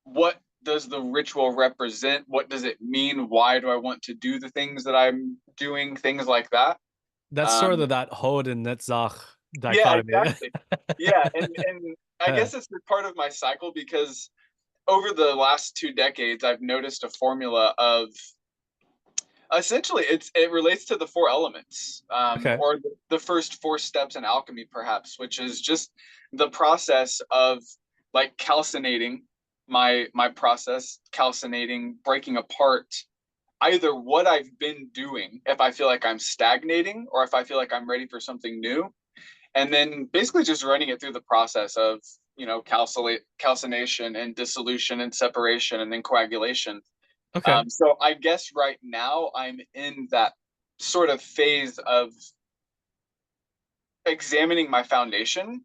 what does the ritual represent? What does it mean? Why do I want to do the things that I'm doing? Things like that.
That's sort of
Um,
that Hod and Netzach
yeah,
dichotomy.
exactly. Yeah, and I guess it's part of my cycle because over the last 2 decades, I've noticed a formula of essentially it relates to the four elements,
Okay.
or the first four steps in alchemy, perhaps, which is just the process of like calcinating my process, calcinating, breaking apart either what I've been doing, if I feel like I'm stagnating, or if I feel like I'm ready for something new, and then basically just running it through the process of calcination and dissolution and separation and then coagulation.
Okay.
So I guess right now I'm in that sort of phase of examining my foundation,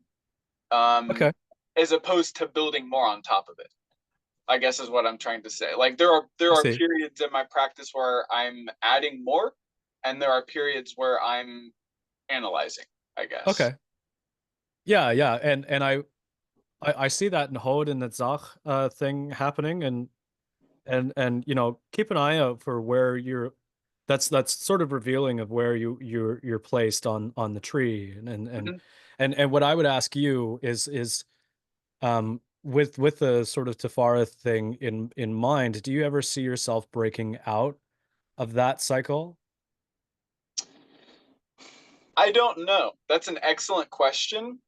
um,
Okay.
as opposed to building more on top of it. I guess is what I'm trying to say. Like there
I
are
see.
periods in my practice where I'm adding more, and there are periods where I'm analyzing, I guess.
Okay. Yeah, yeah. And I see that in Hod and Netzach thing happening, and keep an eye out for where you're, that's sort of revealing of where you're placed on the tree.
Mhm.
And what I would ask you is with the sort of Tafara thing in mind, do you ever see yourself breaking out of that cycle?
I don't know. That's an excellent question.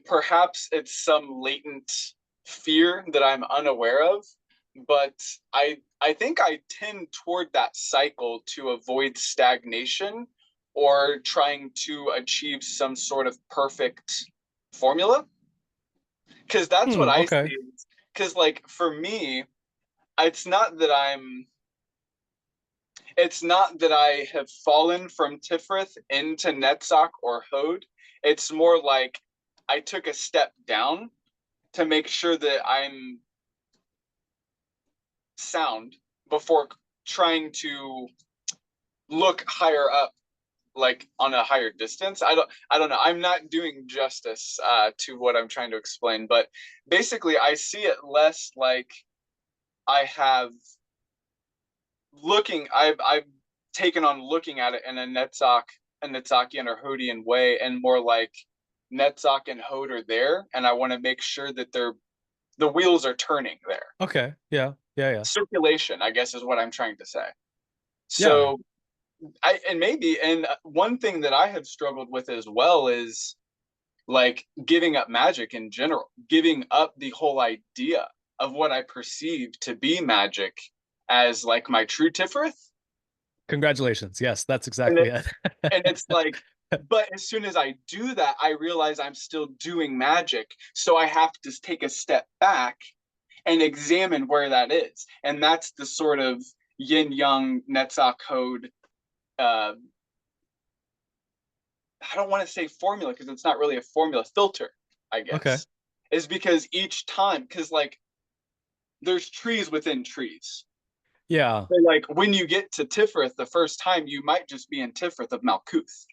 Perhaps it's some latent fear that I'm unaware of, but I think I tend toward that cycle to avoid stagnation or trying to achieve some sort of perfect formula. Because that's what I
Okay.
see. Because like for me, it's not that I'm it's not that I have fallen from Tifrith into Netzach or Hode. It's more like I took a step down to make sure that I'm sound before trying to look higher up, like on a higher distance. I don't know. I'm not doing justice to what I'm trying to explain, but basically I see it less like I have I've taken on looking at it in a Netzakian or Hodian way, and more like Netzach and Hod are there, and I want to make sure that the wheels are turning there.
Okay. Yeah. Yeah. Yeah.
Circulation, I guess, is what I'm trying to say.
Yeah.
So and one thing that I have struggled with as well is like giving up magic in general, giving up the whole idea of what I perceive to be magic as like my true Tiferet.
Congratulations. Yes, that's
And
exactly it.
it's like, but as soon as I do that, I realize I'm still doing magic. So I have to take a step back and examine where that is. And that's the sort of yin yang Netzach code. Uh, I don't want to say formula because it's not really a formula, filter, I
Okay.
guess, is because each time, because like there's trees within trees.
Yeah.
So like when you get to Tifrith the first time, you might just be in Tifrith of Malkuth,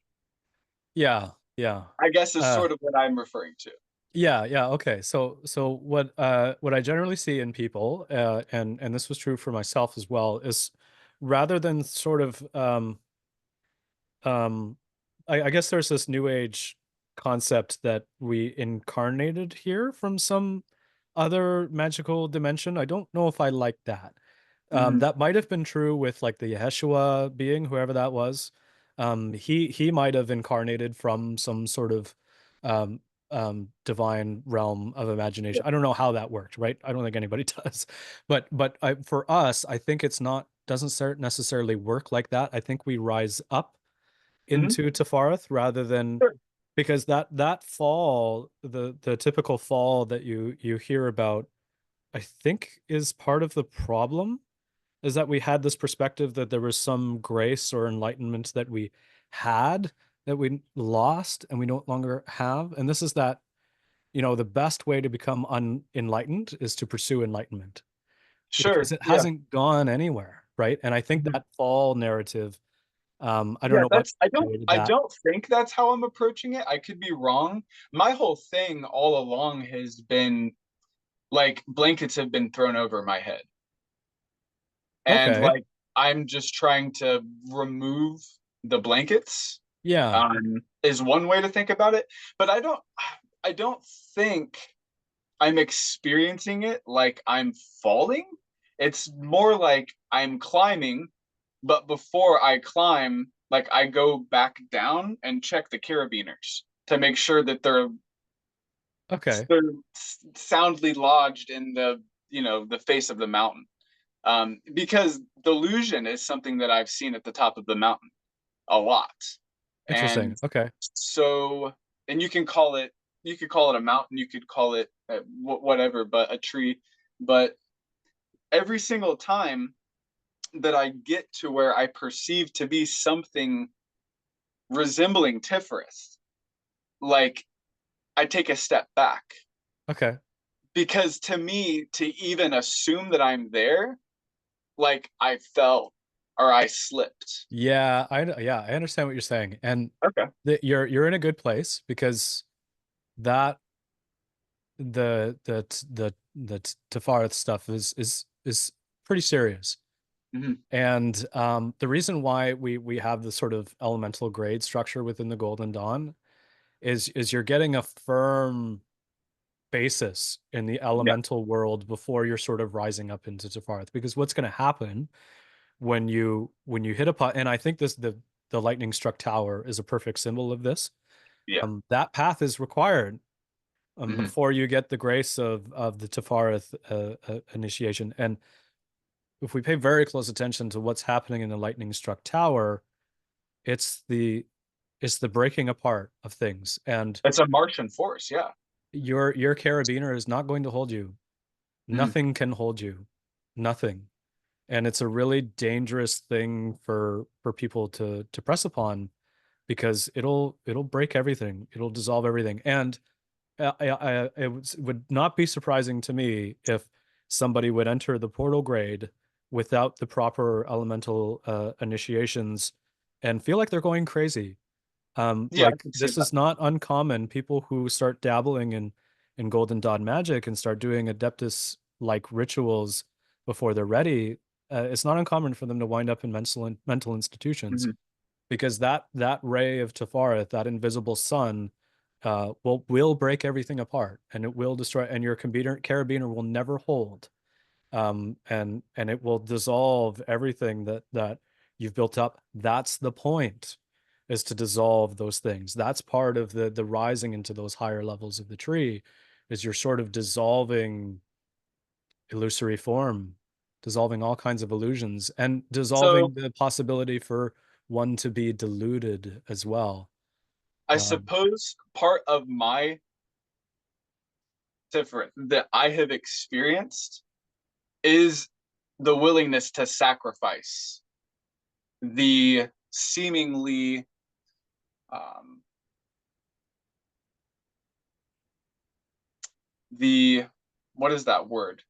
Yeah. Yeah.
I guess is
Uh
sort of what I'm referring to.
yeah, yeah. Okay. So what I generally see in people, and this was true for myself as well, is rather than sort of um I guess there's this new age concept that we incarnated here from some other magical dimension. I don't know if I like that.
Mm-hmm.
That might have been true with like the Yeshua being, whoever that was. He might have incarnated from some sort of um, divine realm of
Yeah.
imagination. I don't know how that worked, right? I don't think anybody does. But for us, I think it's not doesn't necessarily work like that. I think we rise up
Mm-hmm.
into Tafareth rather than,
Sure.
because that fall, the typical fall that you hear about, I think is part of the problem is that we had this perspective that there was some grace or enlightenment that we had that we lost and we no longer have. And this is that, you know, the best way to become unenlightened is to pursue enlightenment because
Sure.
it
Yeah.
hasn't gone anywhere, right? And I think
Mhm.
that fall narrative, I don't
Yeah,
know about
that's I
that.
don't think that's how I'm approaching it. I could be wrong. My whole thing all along has been like blankets have been thrown over my head. And
Okay.
like I'm just trying to remove the blankets,
Yeah.
is one way to think about it. But I don't think I'm experiencing it like I'm falling. It's more like I'm climbing, but before I climb, like I go back down and check the carabiners to make sure that
Okay.
they're soundly lodged in the, the face of the mountain. Because delusion is something that I've seen at the top of the mountain a lot.
Interesting.
And
Okay.
so, and you could call it a mountain, you could call it whatever, but a tree. But every single time that I get to where I perceive to be something resembling Tiferet, like I take a step back.
Okay.
Because to me, to even assume that I'm there, like I fell or I slipped.
Yeah, I understand what you're saying. And
Okay.
you're in a good place because that the Tafareth stuff is pretty serious.
Hmm.
And the reason why we have the sort of elemental grade structure within the Golden Dawn is you're getting a firm basis in the
Yeah.
elemental world before you're sort of rising up into Tafareth. Because what's going to happen when you hit a pot, and I think the lightning struck tower is a perfect symbol of this.
Yeah.
That path is required
Hmm.
before you get the grace of the Tafareth initiation. And if we pay very close attention to what's happening in the lightning struck tower, it's the breaking apart of things. And
It's a Martian force. Yeah.
your carabiner is not going to hold you.
Hmm.
Nothing can hold you. Nothing. And it's a really dangerous thing for people to press upon because it'll break everything. It'll dissolve everything. And it would not be surprising to me if somebody would enter the portal grade without the proper elemental initiations and feel like they're going crazy.
Yeah, I
Like
can see
this
that.
is not uncommon. People who start dabbling in Golden Dawn magic and start doing Adeptus like rituals before they're ready, it's not uncommon for them to wind up in mental institutions
Hmm.
because that ray of Tafareth, that invisible sun, will break everything apart and it will destroy, and your carabiner will never hold, and it will dissolve everything that you've built up. That's the point, is to dissolve those things. That's part of the rising into those higher levels of the tree, is you're sort of dissolving illusory form, dissolving all kinds of illusions, and
So
dissolving the possibility for one to be deluded as well.
I
Um,
suppose part of my different that I have experienced is the willingness to sacrifice the seemingly um, the what is that word?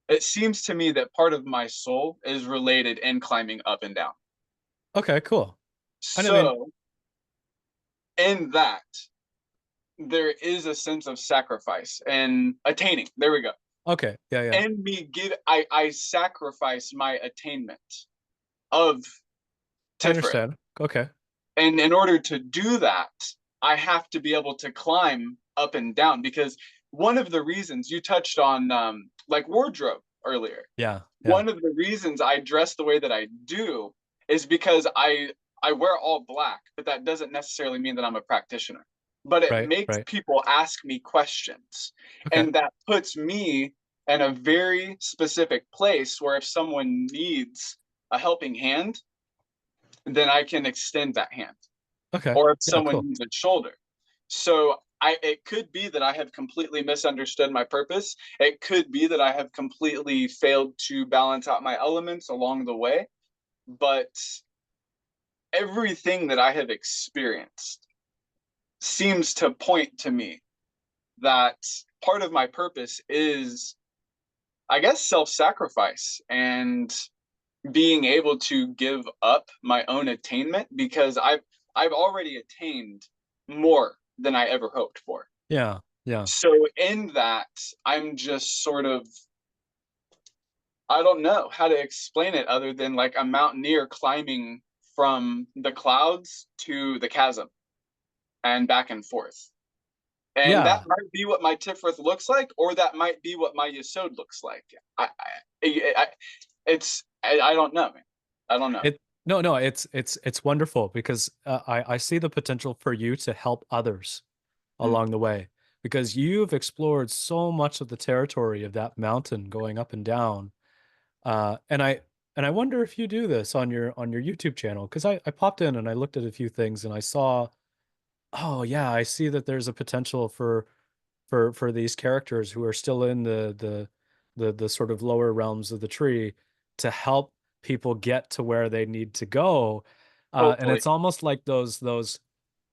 It seems to me that part of my soul is related in climbing up and down.
okay, cool. I mean,
So in that, there is a sense of sacrifice and attaining. There we go.
okay, yeah, yeah,
And me give I sacrifice my attainment of
I
Tiferet.
understand. Okay,
And in order to do that, I have to be able to climb up and down because one of the reasons you touched on like wardrobe earlier.
yeah, yeah,
One of the reasons I dress the way that I do is because I wear all black, but that doesn't necessarily mean that I'm a practitioner. But it
right,
makes
right.
people ask me questions.
Okay,
And that puts me in a very specific place where if someone needs a helping hand, then I can extend that hand.
okay,
Or if
yeah,
someone
cool.
needs a shoulder. So it could be that I have completely misunderstood my purpose. It could be that I have completely failed to balance out my elements along the way. But everything that I have experienced seems to point to me that part of my purpose is, I guess, self-sacrifice and being able to give up my own attainment, because I've already attained more than I ever hoped for.
Yeah. Yeah.
So in that, I'm just sort of, I don't know how to explain it other than like a mountaineer climbing from the clouds to the chasm and back and forth. And that
Yeah.
might be what my Tifrith looks like, or that might be what my Yesod looks like. I don't know, man. I don't know.
No, it's wonderful because I see the potential for you to help others
Mm.
along the way, because you've explored so much of the territory of that mountain going up and down. And I wonder if you do this on your YouTube channel, because I popped in and I looked at a few things and I saw, oh yeah, I see that there's a potential for these characters who are still in the sort of lower realms of the tree to help people get to where they need to go. And
Hopefully,
it's almost like those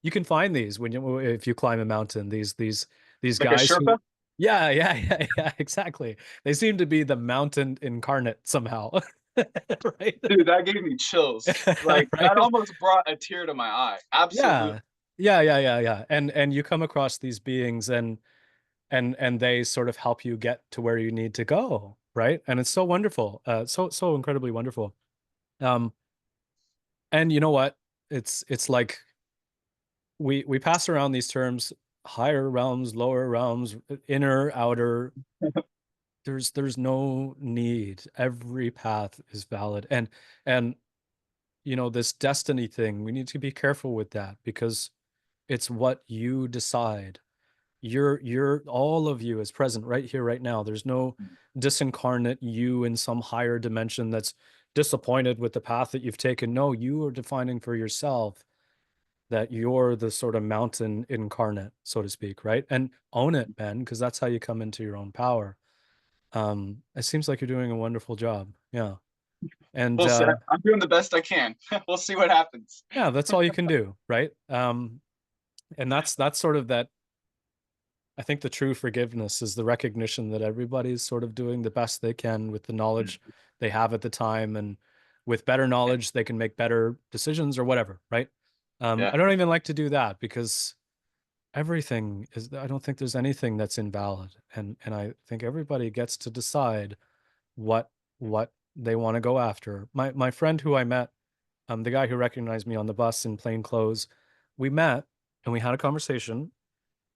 you can find these when you if you climb a mountain, these
like a
guys who
Sherpa.
yeah, exactly. They seem to be the mountain incarnate somehow. Right?
Dude, that gave me chills. Like that
Right?
almost brought a tear to my eye. Absolutely.
Yeah. Yeah. And you come across these beings and they sort of help you get to where you need to go, right? And it's so wonderful. So incredibly wonderful. Um, and you know what? It's like we pass around these terms, higher realms, lower realms, inner, outer. There's no need. Every path is valid. And you know, this destiny thing, we need to be careful with that because it's what you decide. You're all of you is present right here, right now. There's no disincarnate you in some higher dimension that's disappointed with the path that you've taken. No, you are defining for yourself that you're the sort of mountain incarnate, so to speak, right? And own it, man, because that's how you come into your own power. It seems like you're doing a wonderful job. Yeah. And
We'll see. I'm doing the best I can. We'll see what happens.
yeah, that's all you can do, right? And that's sort of that. I think the true forgiveness is the recognition that everybody's sort of doing the best they can with the knowledge they have at the time, and with better knowledge, they can make better decisions or whatever, right?
Yeah.
I don't even like to do that because everything is, I don't think there's anything that's invalid. And I think everybody gets to decide what they want to go after. My friend who I met, the guy who recognized me on the bus in plain clothes, we met and we had a conversation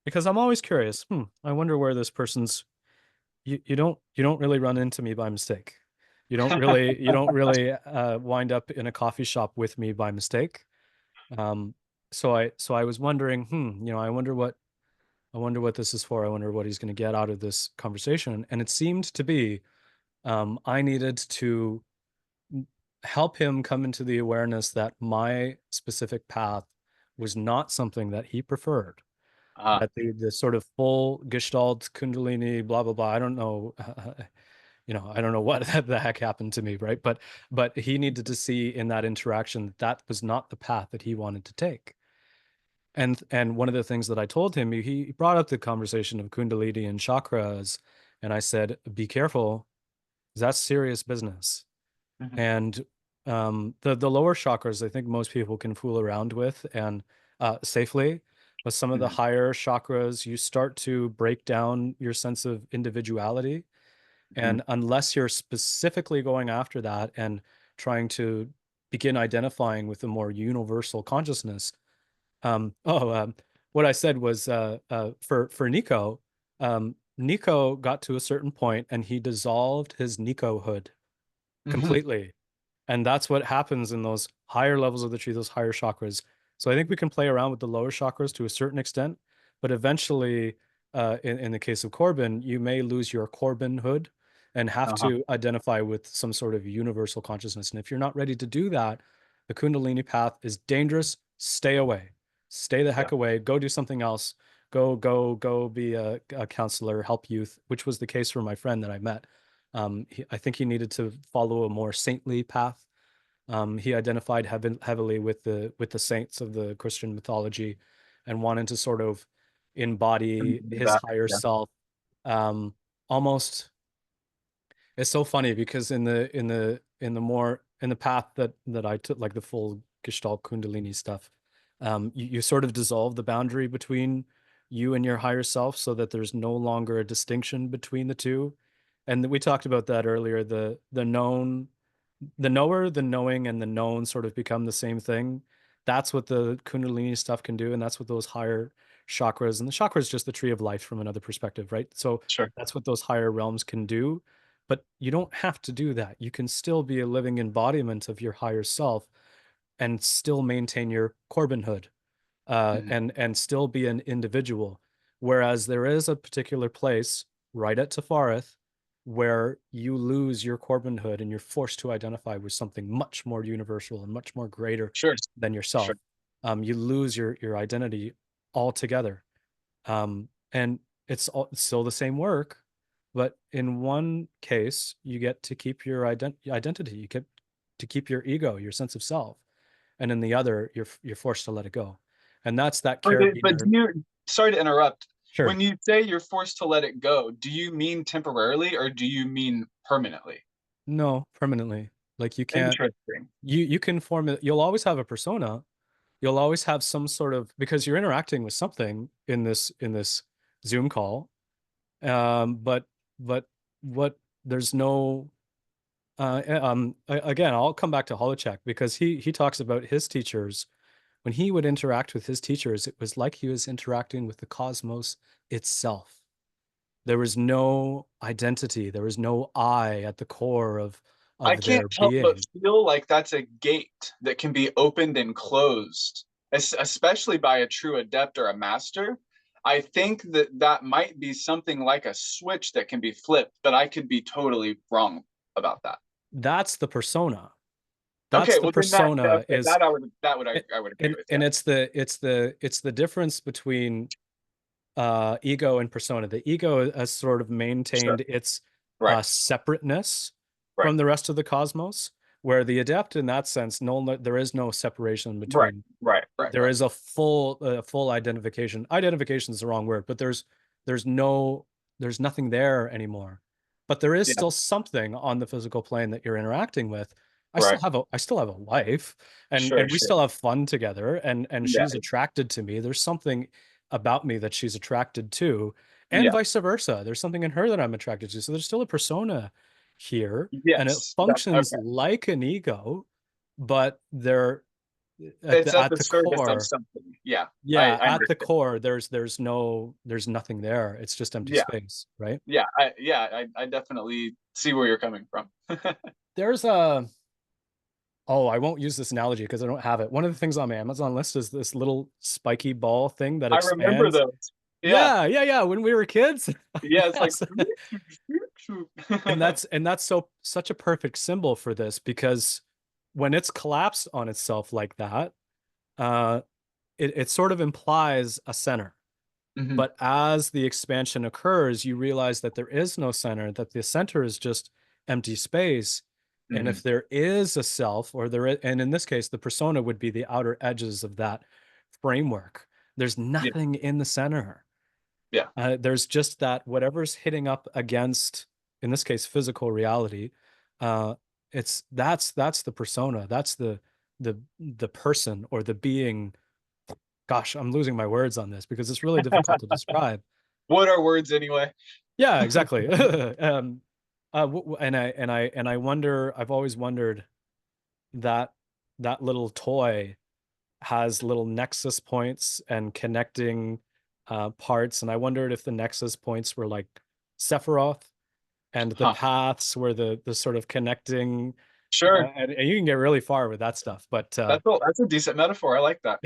because I'm always curious. I wonder where this person's. You don't really run into me by mistake. You don't really wind up in a coffee shop with me by mistake. Um, so I was wondering, I wonder what this is for. I wonder what he's going to get out of this conversation. And it seemed to be, I needed to help him come into the awareness that my specific path was not something that he preferred,
Uh,
that the sort of full Gestalt Kundalini, blah blah blah. I don't know, I don't know what the heck happened to me, right? But he needed to see in that interaction that that was not the path that he wanted to take. And one of the things that I told him, he brought up the conversation of Kundalini and chakras, and I said, "Be careful, that's serious business."
mhm,
And the lower chakras, I think most people can fool around with and safely. But some of the
mhm,
higher chakras, you start to break down your sense of individuality.
mhm.
And unless you're specifically going after that and trying to begin identifying with a more universal consciousness, what I said was for Nico, Nico got to a certain point and he dissolved his Nico hood
Mhm.
completely. And that's what happens in those higher levels of the tree, those higher chakras. So I think we can play around with the lower chakras to a certain extent, but eventually, in the case of Corbin, you may lose your Corbin hood and have
Uh-huh.
to identify with some sort of universal consciousness. And if you're not ready to do that, the Kundalini path is dangerous. Stay away. Stay the
Yeah.
heck away. Go do something else. go be a counselor, help youth, which was the case for my friend that I met. I think he needed to follow a more saintly path. He identified heavily with the saints of the Christian mythology and wanted to sort of embody his
That,
higher
yeah.
self. Almost, it's so funny because in the path that I took, like the full Gestalt Kundalini stuff, you sort of dissolve the boundary between you and your higher self so that there's no longer a distinction between the two. And we talked about that earlier. The known, the knower, the knowing, and the known sort of become the same thing. That's what the Kundalini stuff can do, and that's what those higher chakras, and the chakra is just the tree of life from another perspective, right? So
Sure.
that's what those higher realms can do. But you don't have to do that. You can still be a living embodiment of your higher self and still maintain your Corbinhood,
Mhm.
and still be an individual. Whereas there is a particular place right at Tefareth where you lose your Corbinhood and you're forced to identify with something much more universal and much more greater
Sure.
than
Sure.
yourself. You lose your identity altogether. And it's still the same work, but in one case, you get to keep your identity. You get to keep your ego, your sense of self, and in the other, you're forced to let it go. And that's that
But do
carabiner.
you, sorry to interrupt.
Sure.
When you say you're forced to let it go, do you mean temporarily or do you mean permanently?
No, permanently. Like you can't.
Interesting.
You can form it. You'll always have a persona. You'll always have some sort of, because you're interacting with something in this Zoom call. But but what there's no again, I'll come back to Holocheck because he talks about his teachers. When he would interact with his teachers, it was like he was interacting with the cosmos itself. There was no identity. There was no I at the core
I
of
can't
their
help but
being.
feel like that's a gate that can be opened and closed, especially by a true adept or a master. I think that that might be something like a switch that can be flipped, but I could be totally wrong about that.
That's the persona. That's
Okay,
the
well then that
persona
okay,
is,
I would agree
and
with, yeah.
and it's the difference between ego and persona. The ego has sort of
Sure.
maintained its
Right.
separateness
Right.
from the rest of the cosmos, where the adept, in that sense, there is no separation
Right.
between.
Right. Right.
There
Right.
is a full identification. Identification is the wrong word, but there's no there's nothing there anymore. But there is
Yeah.
still something on the physical plane that you're interacting with.
Right.
I still have a wife,
Sure.
and we
Sure.
still have fun together, and
Yeah.
she's attracted to me. There's something about me that she's attracted to, and
Yeah.
vice versa. There's something in her that I'm attracted to. So there's still a persona here, and it
Yes. That,
functions
okay.
like an ego, but they're
It's at
at
the
the
service of
core.
something. Yeah.
Yeah,
I
at the
understand.
core, there's nothing there. It's just empty
Yeah.
space, right?
I definitely see where you're coming from.
There's a Oh, I won't use this analogy because I don't have it. One of the things on my Amazon list is this little spiky ball thing that
I remember
expands.
those. Yeah.
Yeah. When we were kids.
Yeah. It's like,
Yes. And that's such a perfect symbol for this, because when it's collapsed on itself like that, uh, it sort of implies a center.
Mhm.
But as the expansion occurs, you realize that there is no center, that the center is just empty space. And if
Mhm.
there is a self, and in this case, the persona would be the outer edges of that framework, there's
Yeah.
nothing in the center.
Yeah.
There's just that whatever's hitting up against, in this case, physical reality. Uh, that's the persona. That's the person or the being. Gosh, I'm losing my words on this because it's really difficult to describe.
What are words anyway?
Yeah, exactly. And I wonder. I've always wondered that that little toy has little nexus points and connecting parts, and I wondered if the nexus points were like Sephiroth, and the
Huh.
paths were the sort of connecting.
Sure.
And you can get really far with that stuff, but
That's a decent metaphor. I like that.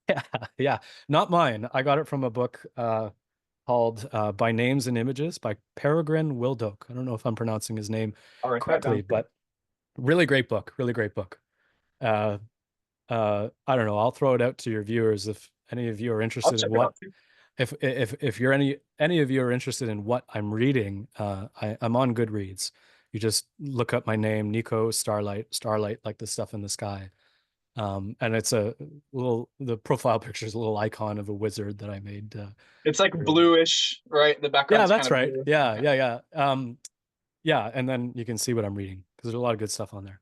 yeah, yeah, not mine. I got it from a book called By Names and Images by Peregrine Wildoke. I don't know if I'm pronouncing his name
I'll write that
correctly,
down.
but really great book. Really great book. Uh, I don't know. I'll throw it out to your viewers if any of you are
I'll
interested in
check it
what
out too.
if you're any of you are interested in what I'm reading, I'm on Goodreads. You just look up my name, Nico Starlight, like the stuff in the sky. And it's a little, the profile picture is a little icon of a wizard that I made.
It's like bluish, right? The
Yeah,
background's kind
that's
of
right.
blue.
Yeah. Yeah, and then you can see what I'm reading because there's a lot of good stuff on there.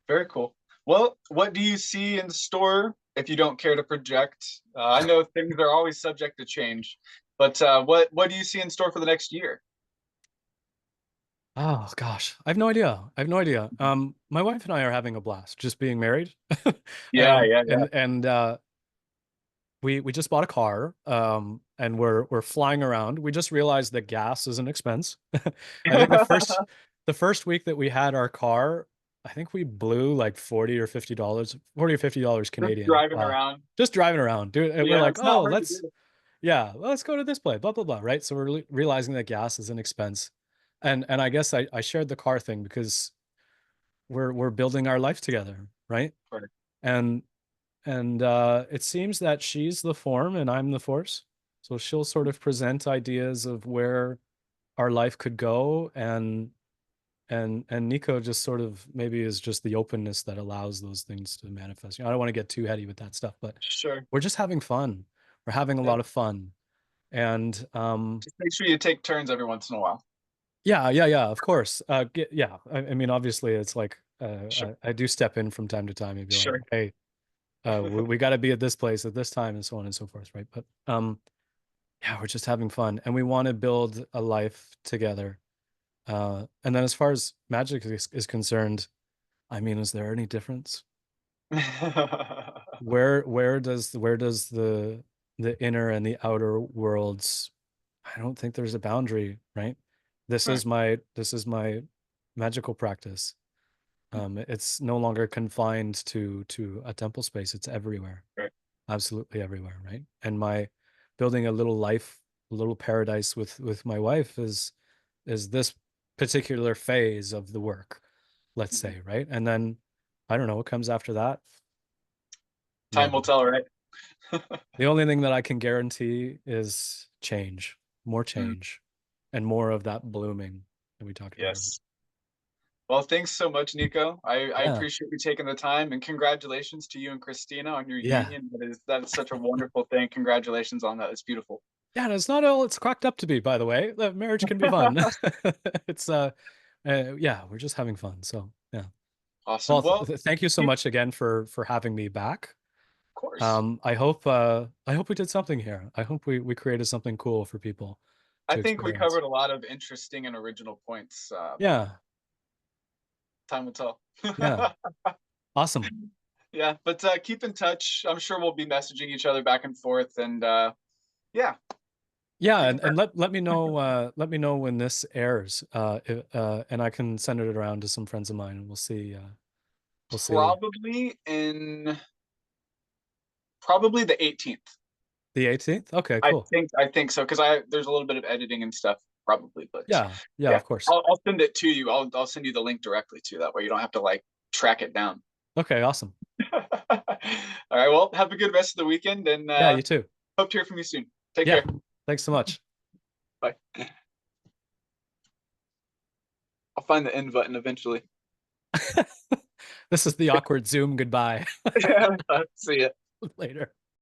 Very cool. Well, what do you see in store if you don't care to project? I know things are always subject to change, but what do you see in store for the next year?
Oh gosh, I have no idea. I have no idea. My wife and I are having a blast just being married.
Yeah, yeah, yeah.
And we just bought a car, and we're flying around. We just realized that gas is an expense. I think the first week that we had our car, I think we blew like $40 or $50
Just
Canadian,
driving around.
just driving around, dude. And we're
Yeah,
like,
it's not
oh,
hard to do.
let's go to this place, blah blah blah, right? So we're realizing that gas is an expense, and I guess I shared the car thing because we're building our life together, right?
Right.
And it seems that she's the form and I'm the force. So she'll sort of present ideas of where our life could go, and Nico just sort of maybe is just the openness that allows those things to manifest. I don't want to get too heady with that stuff, but
Sure.
we're just having fun. We're having a
Yeah.
lot of fun. And
Just make sure you take turns every once in a while.
yeah, of course. Yeah, I mean, obviously, it's like
Sure.
I do step in from time to time and be like,
Sure.
hey, we got to be at this place at this time, and so on and so forth, right? But yeah, we're just having fun, and we want to build a life together. And then as far as magic is concerned, I mean, is there any difference? Where does the inner and the outer worlds? I don't think there's a boundary, right?
Right.
This is my magical practice. It's no longer confined to a temple space. It's everywhere,
Right.
absolutely everywhere, right? And my building a little life, a little paradise with my wife is this particular phase of the work, let's
Mhm.
say, right? And then I don't know what comes after that.
Time will
Maybe.
tell, right?
The only thing that I can guarantee is change, more
Mm,
change, and more of that blooming that we talked about earlier.
yes. Well, thanks so much, Nico. I
Yeah.
appreciate you taking the time, and congratulations to you and Christina on your
Yeah.
union. That is such a wonderful thing. Congratulations on that. It's beautiful.
Yeah, and it's not all it's cracked up to be, by the way. The marriage can be fun. It's yeah, we're just having fun. So, yeah.
Awesome.
Well,
Well,
thank you so
keep,
much again for having me back.
of course.
I hope we did something here. I hope we created something cool for people
I
to
think we
experience.
covered a lot of interesting and original points.
Yeah.
Time will tell.
Yeah. Awesome.
Yeah, but keep in touch. I'm sure we'll be messaging each other back and forth, and yeah,
Yeah,
take care.
and let me know when this airs. And I can send it around to some friends of mine and we'll see.
Probably in probably the 18th.
The 18th? Okay, cool.
I think so because I there's a little bit of editing and stuff probably, but
Yeah,
yeah,
of course.
I'll send it to you. I'll send you the link directly to that way you don't have to like track it down.
Okay, awesome.
All right, well, have a good rest of the weekend and
Yeah, you too.
hope to hear from you soon. Take
Yeah.
care.
Thanks so much.
Bye. I'll find the end button eventually.
This is the awkward Zoom goodbye.
See ya.
Later.